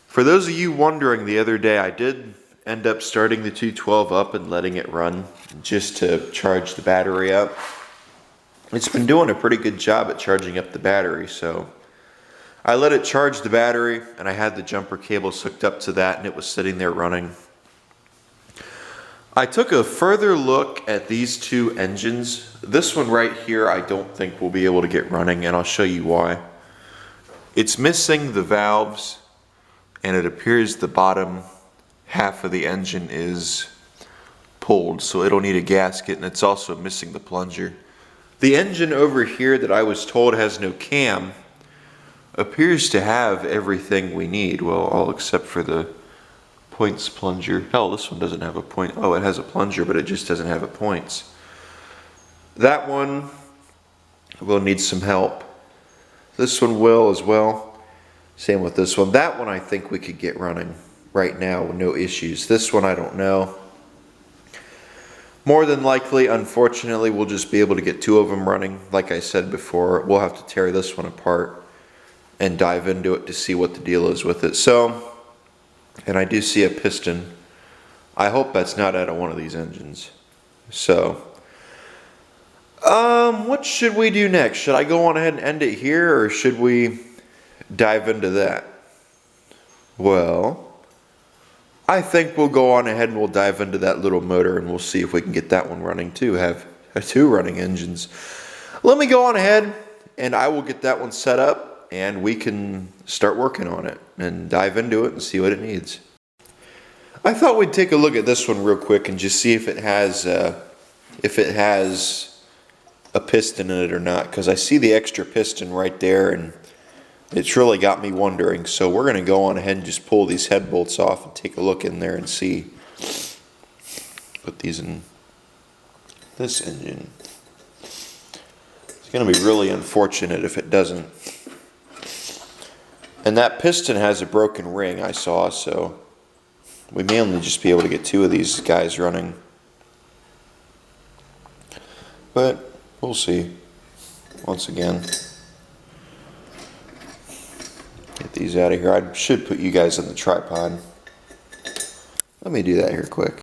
For those of you wondering, the other day I did end up starting the 212 up and letting it run just to charge the battery up. It's been doing a pretty good job at charging up the battery, so I let it charge the battery and I had the jumper cables hooked up to that and it was sitting there running. I took a further look at these two engines. This one right here I don't think we'll be able to get running, and I'll show you why. It's missing the valves, and it appears the bottom half of the engine is pulled, so it'll need a gasket, and it's also missing the plunger. The engine over here that I was told has no cam appears to have everything we need. Well, all except for the points plunger. Hell, this one doesn't have a point. Oh, it has a plunger, but it just doesn't have a points. That one will need some help. This one will as well. Same with this one. That one I think we could get running right now with no issues. This one I don't know. More than likely, unfortunately, we'll just be able to get two of them running. Like I said before, we'll have to tear this one apart and dive into it to see what the deal is with it. So, and I do see a piston. I hope that's not out of one of these engines. So, what should we do next? Should I go on ahead and end it here, or should we dive into that? Well, I think we'll go on ahead and we'll dive into that little motor and we'll see if we can get that one running too. Have two running engines. Let me go on ahead and I will get that one set up and we can start working on it and dive into it and see what it needs. I thought we'd take a look at this one real quick and just see if it has a piston in it or not, because I see the extra piston right there and it's really got me wondering. So we're going to go on ahead and just pull these head bolts off and take a look in there and see put these in this engine. It's going to be really unfortunate if it doesn't. And that piston has a broken ring, I saw, so we may only just be able to get 2 of these guys running. But we'll see. Once again, get these out of here. I should put you guys on the tripod. Let me do that here quick.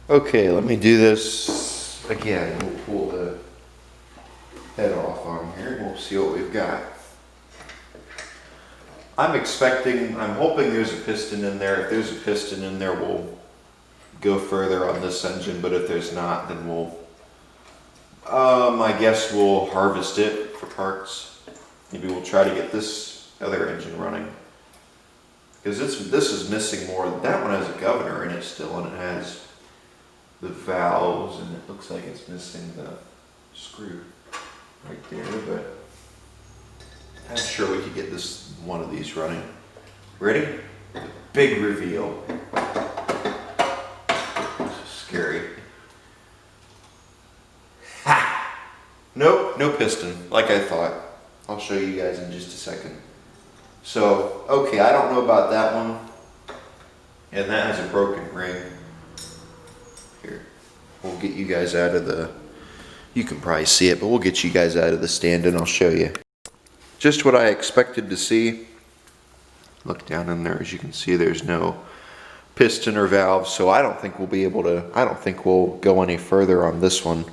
Okay, let me do this again. We'll pull the head off on here and we'll see what we've got. I'm hoping there's a piston in there. If there's a piston in there, we'll go further on this engine, but if there's not, then we'll, I guess we'll harvest it for parts. Maybe we'll try to get this other engine running. Because this is missing more. That one has a governor in it still, and it has the valves, and it looks like it's missing the screw right there, but I'm sure we could get this one of these running. Ready? The big reveal. This is scary. Ha! Nope, no piston, like I thought. I'll show you guys in just a second. So, okay, I don't know about that one. And that has a broken ring. Here, we'll get you guys out of the, you can probably see it, but we'll get you guys out of the stand and I'll show you. Just what I expected to see. Look down in there, as you can see, there's no piston or valve, so I don't think we'll be able to, I don't think we'll go any further on this one.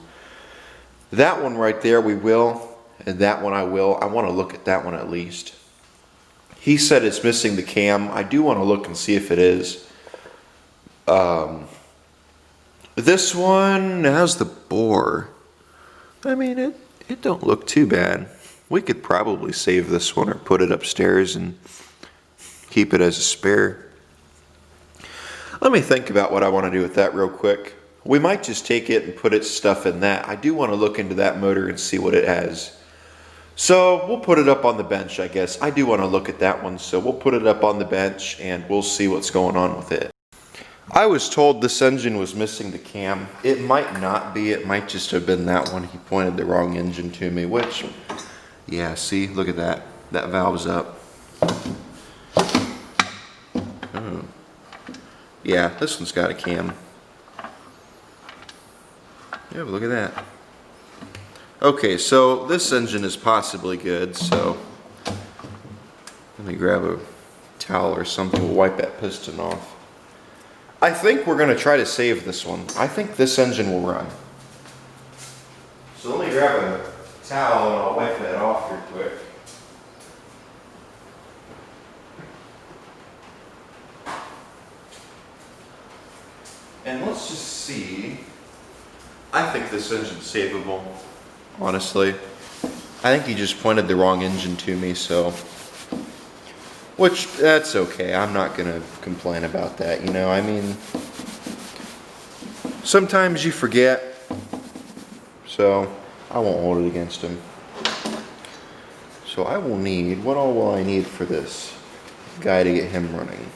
That one right there we will, and that one I will. I want to look at that one at least. He said it's missing the cam. I do want to look and see if it is. This one has the bore. I mean, it don't look too bad. We could probably save this one or put it upstairs and keep it as a spare. Let me think about what I want to do with that real quick. We might just take it and put its stuff in that. I do want to look into that motor and see what it has. So we'll put it up on the bench, I guess. I do want to look at that one, so we'll put it up on the bench and we'll see what's going on with it. I was told this engine was missing the cam. It might not be. It might just have been that one. He pointed the wrong engine to me, which... yeah, see, look at that. That valve's up. Oh. Yeah, this one's got a cam. Yeah, but look at that. Okay, so this engine is possibly good, so let me grab a towel or something. We'll wipe that piston off. I think we're going to try to save this one. I think this engine will run. So let me grab a towel and I'll wipe that off here quick. And let's just see. I think this engine's savable, honestly. I think he just pointed the wrong engine to me, so. Which, that's okay. I'm not gonna complain about that, you know. I mean, sometimes you forget, so I won't hold it against him. So I will need, what all will I need for this guy to get him running?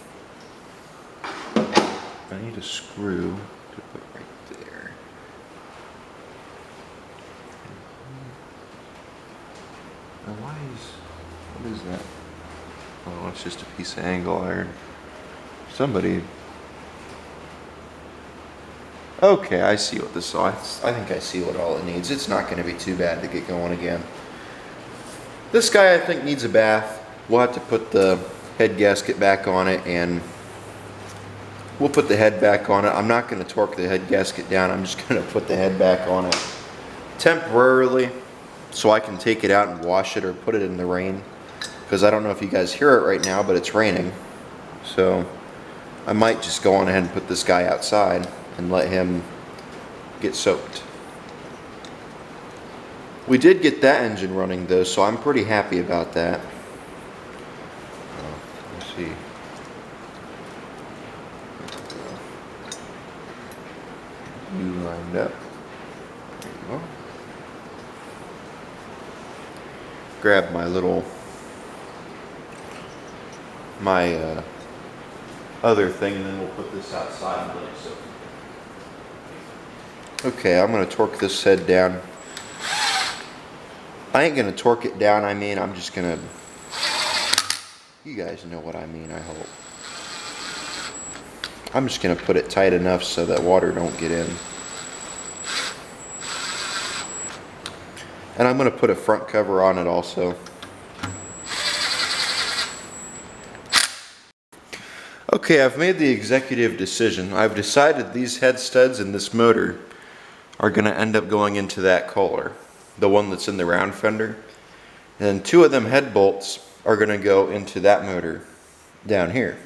I need a screw to put right there. Now what is that? Oh, it's just a piece of angle iron. Somebody. Okay, I see what this is. I think I see what all it needs. It's not going to be too bad to get going again. This guy, I think, needs a bath. We'll have to put the head gasket back on it, and we'll put the head back on it. I'm not going to torque the head gasket down. I'm just going to put the head back on it temporarily so I can take it out and wash it or put it in the rain. Because I don't know if you guys hear it right now, but it's raining. So I might just go on ahead and put this guy outside and let him get soaked. We did get that engine running though, so I'm pretty happy about that. Let's see. You lined up. There you go. Grab my little, other thing, and then we'll put this outside and let it soak. Okay, I'm gonna torque this head down. I ain't gonna torque it down, I mean, I'm just gonna, you guys know what I mean, I hope. I'm just gonna put it tight enough so that water don't get in. And I'm gonna put a front cover on it also. Okay, I've made the executive decision. I've decided these head studs and this motor are gonna end up going into that Kohler, the one that's in the round fender. And 2 of them head bolts are gonna go into that motor down here.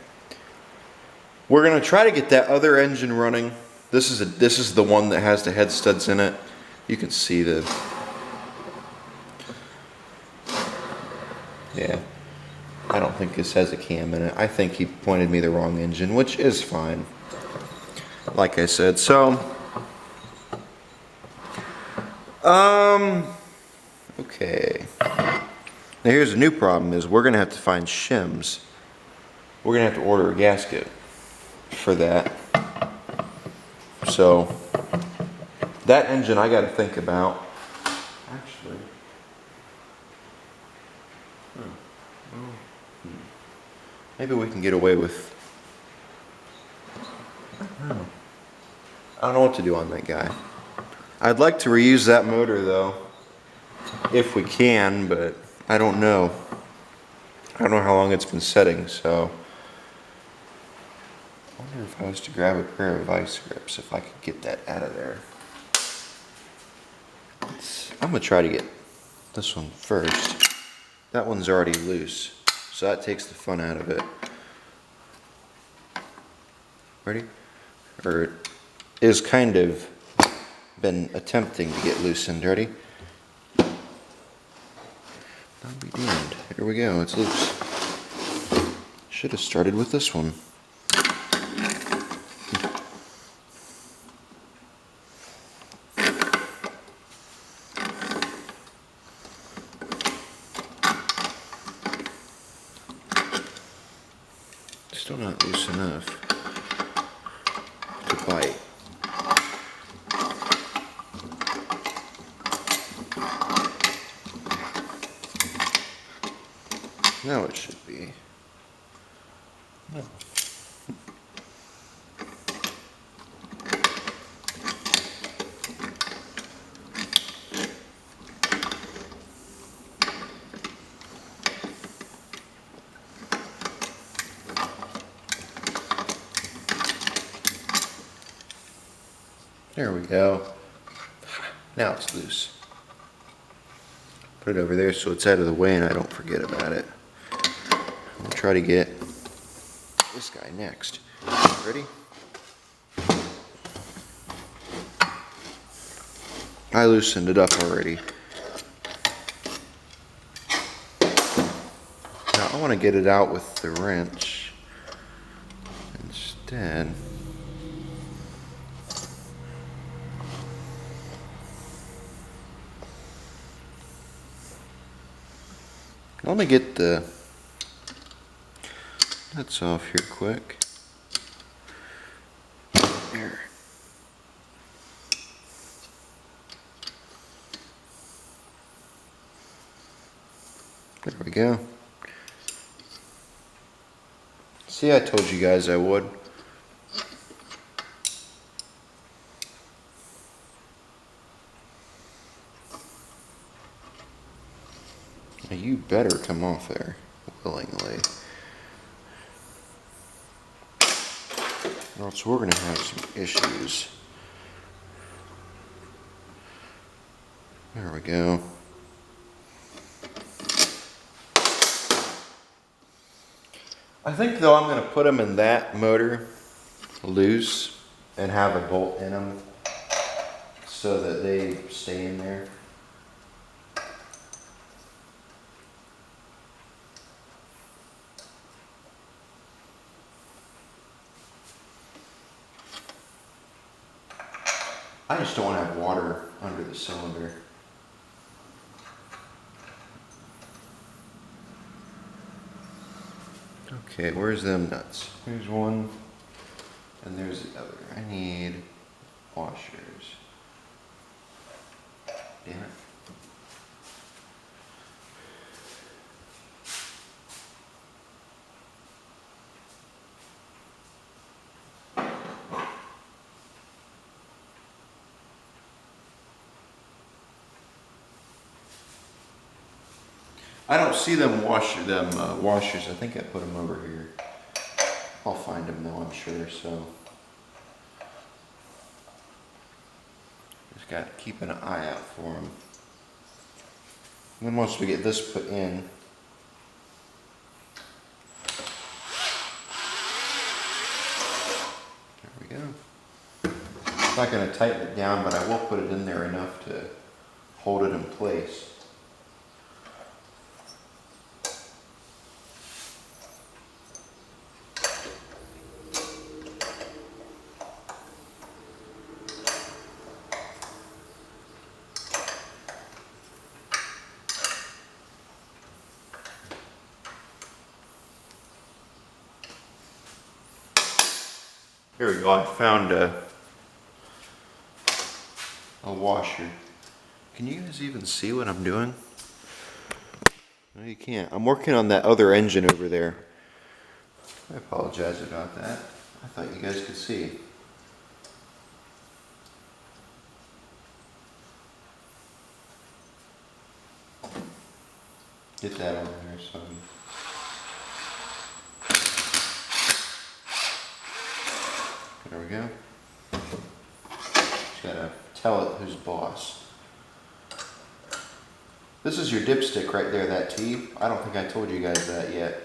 We're gonna try to get that other engine running. This is the one that has the head studs in it. You can see the, yeah. I don't think this has a cam in it. I think he pointed me the wrong engine, which is fine. Like I said, so okay. Now here's a new problem is we're gonna have to find shims. We're gonna have to order a gasket for that. So that engine I gotta think about. Actually, maybe we can get away with, I don't know what to do on that guy. I'd like to reuse that motor though, if we can, but I don't know. I don't know how long it's been setting, so. I wonder if I was to grab a pair of vice grips, if I could get that out of there. I'm gonna try to get this one first. That one's already loose, so that takes the fun out of it. Ready? Or it is kind of been attempting to get loosened. Ready? I'll be damned. Here we go, it's loose. Should have started with this one. Still not loose enough to bite. Now it should be. No. There we go. Now it's loose. Put it over there so it's out of the way and I don't forget about it. We'll try to get this guy next. Ready? I loosened it up already. Now I want to get it out with the wrench instead. Let me get the nuts off here quick. There. There we go. See, I told you guys I would. Now you better come off there willingly. Or else we're going to have some issues. There we go. I think though I'm going to put them in that motor loose and have a bolt in them so that they stay in there. I just don't want to have water under the cylinder. Okay, where's them nuts? Here's one, and there's the other. I need washers. Damn it. I don't see them washers. I think I put them over here. I'll find them though, I'm sure. So just got to keep an eye out for them. And then once we get this put in, there we go. I'm not going to tighten it down, but I will put it in there enough to hold it in place. Here we go, I found a washer. Can you guys even see what I'm doing? No, you can't. I'm working on that other engine over there. I apologize about that. I thought you guys could see. Get that on there, son. There we go. Just gotta tell it who's boss. This is your dipstick right there, that T. I don't think I told you guys that yet.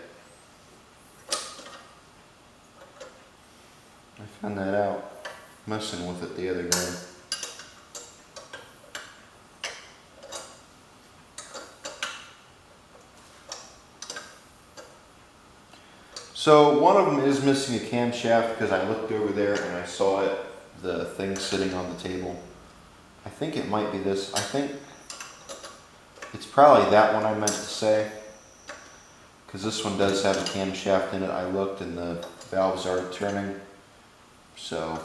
I found that out messing with it the other day. So one of them is missing a camshaft because I looked over there and I saw it, the thing sitting on the table. I think it might be this. I think it's probably that one I meant to say, because this one does have a camshaft in it. I looked and the valves are turning. So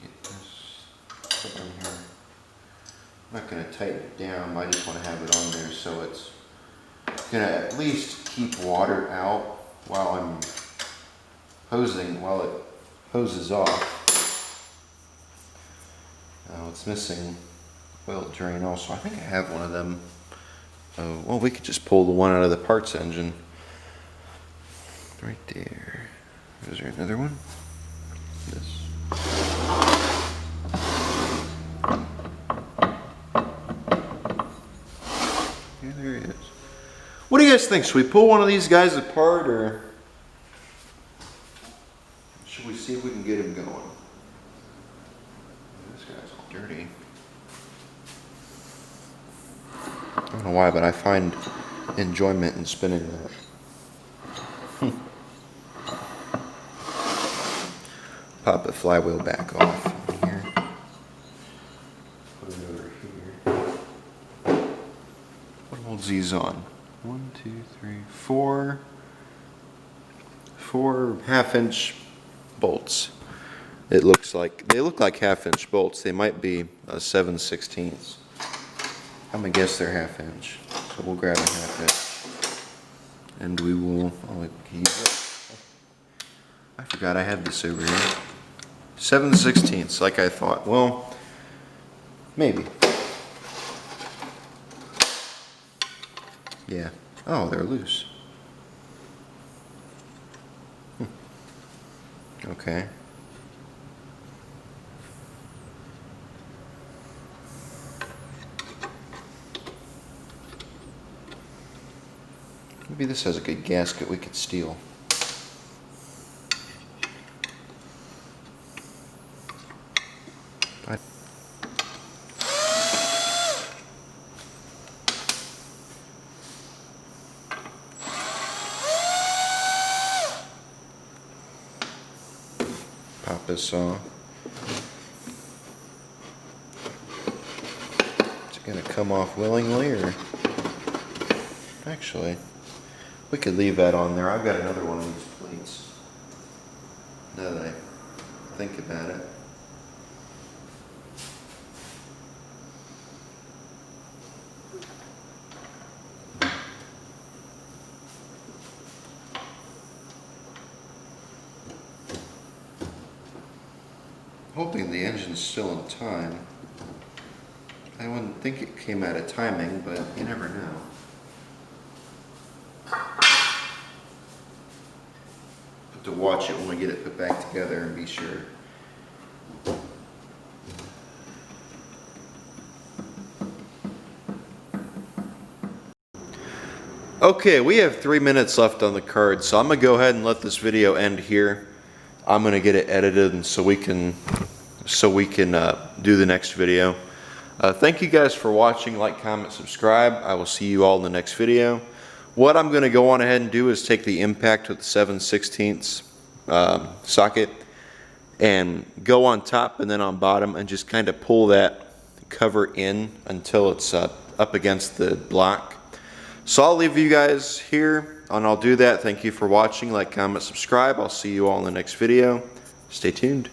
get this put in here. I'm not going to tighten it down, I just want to have it on there so it's going to at least keep water out while I'm hosing, while it hoses off. It's missing oil drain also. I think I have one of them. Well, we could just pull the one out of the parts engine. Right there. Is there another one? This. There he is. What do you guys think? Should we pull one of these guys apart, or should we see if we can get him going? This guy's all dirty. I don't know why, but I find enjoyment in spinning that. Pop the flywheel back off here. Put it over here. What holds these on? 1, 2, 3, 4. 4 half-inch bolts. It looks like they look like half-inch bolts. They might be 7/16. I'm gonna guess they're half-inch. So we'll grab a half-inch, and we will. Oh, I forgot I had this over here. 7/16, like I thought. Well, maybe. Yeah. Oh, they're loose. Okay. Maybe this has a good gasket we could steal. Pop this off. Is it going to come off willingly, or actually we could leave that on there. I've got another one of these plates. joints, now that I think about it. Hoping the engine's still in time. I wouldn't think it came out of timing, but you never know. Have to watch it when we get it put back together and be sure. Okay, we have 3 minutes left on the card, so I'm gonna go ahead and let this video end here. I'm gonna get it edited and so we can do the next video. Thank you guys for watching. Like, comment, subscribe. I will see you all in the next video. What I'm gonna go on ahead and do is take the impact with the 7/16 socket and go on top and then on bottom and just kind of pull that cover in until it's up against the block. So I'll leave you guys here and I'll do that. Thank you for watching. Like, comment, subscribe. I'll see you all in the next video. Stay tuned.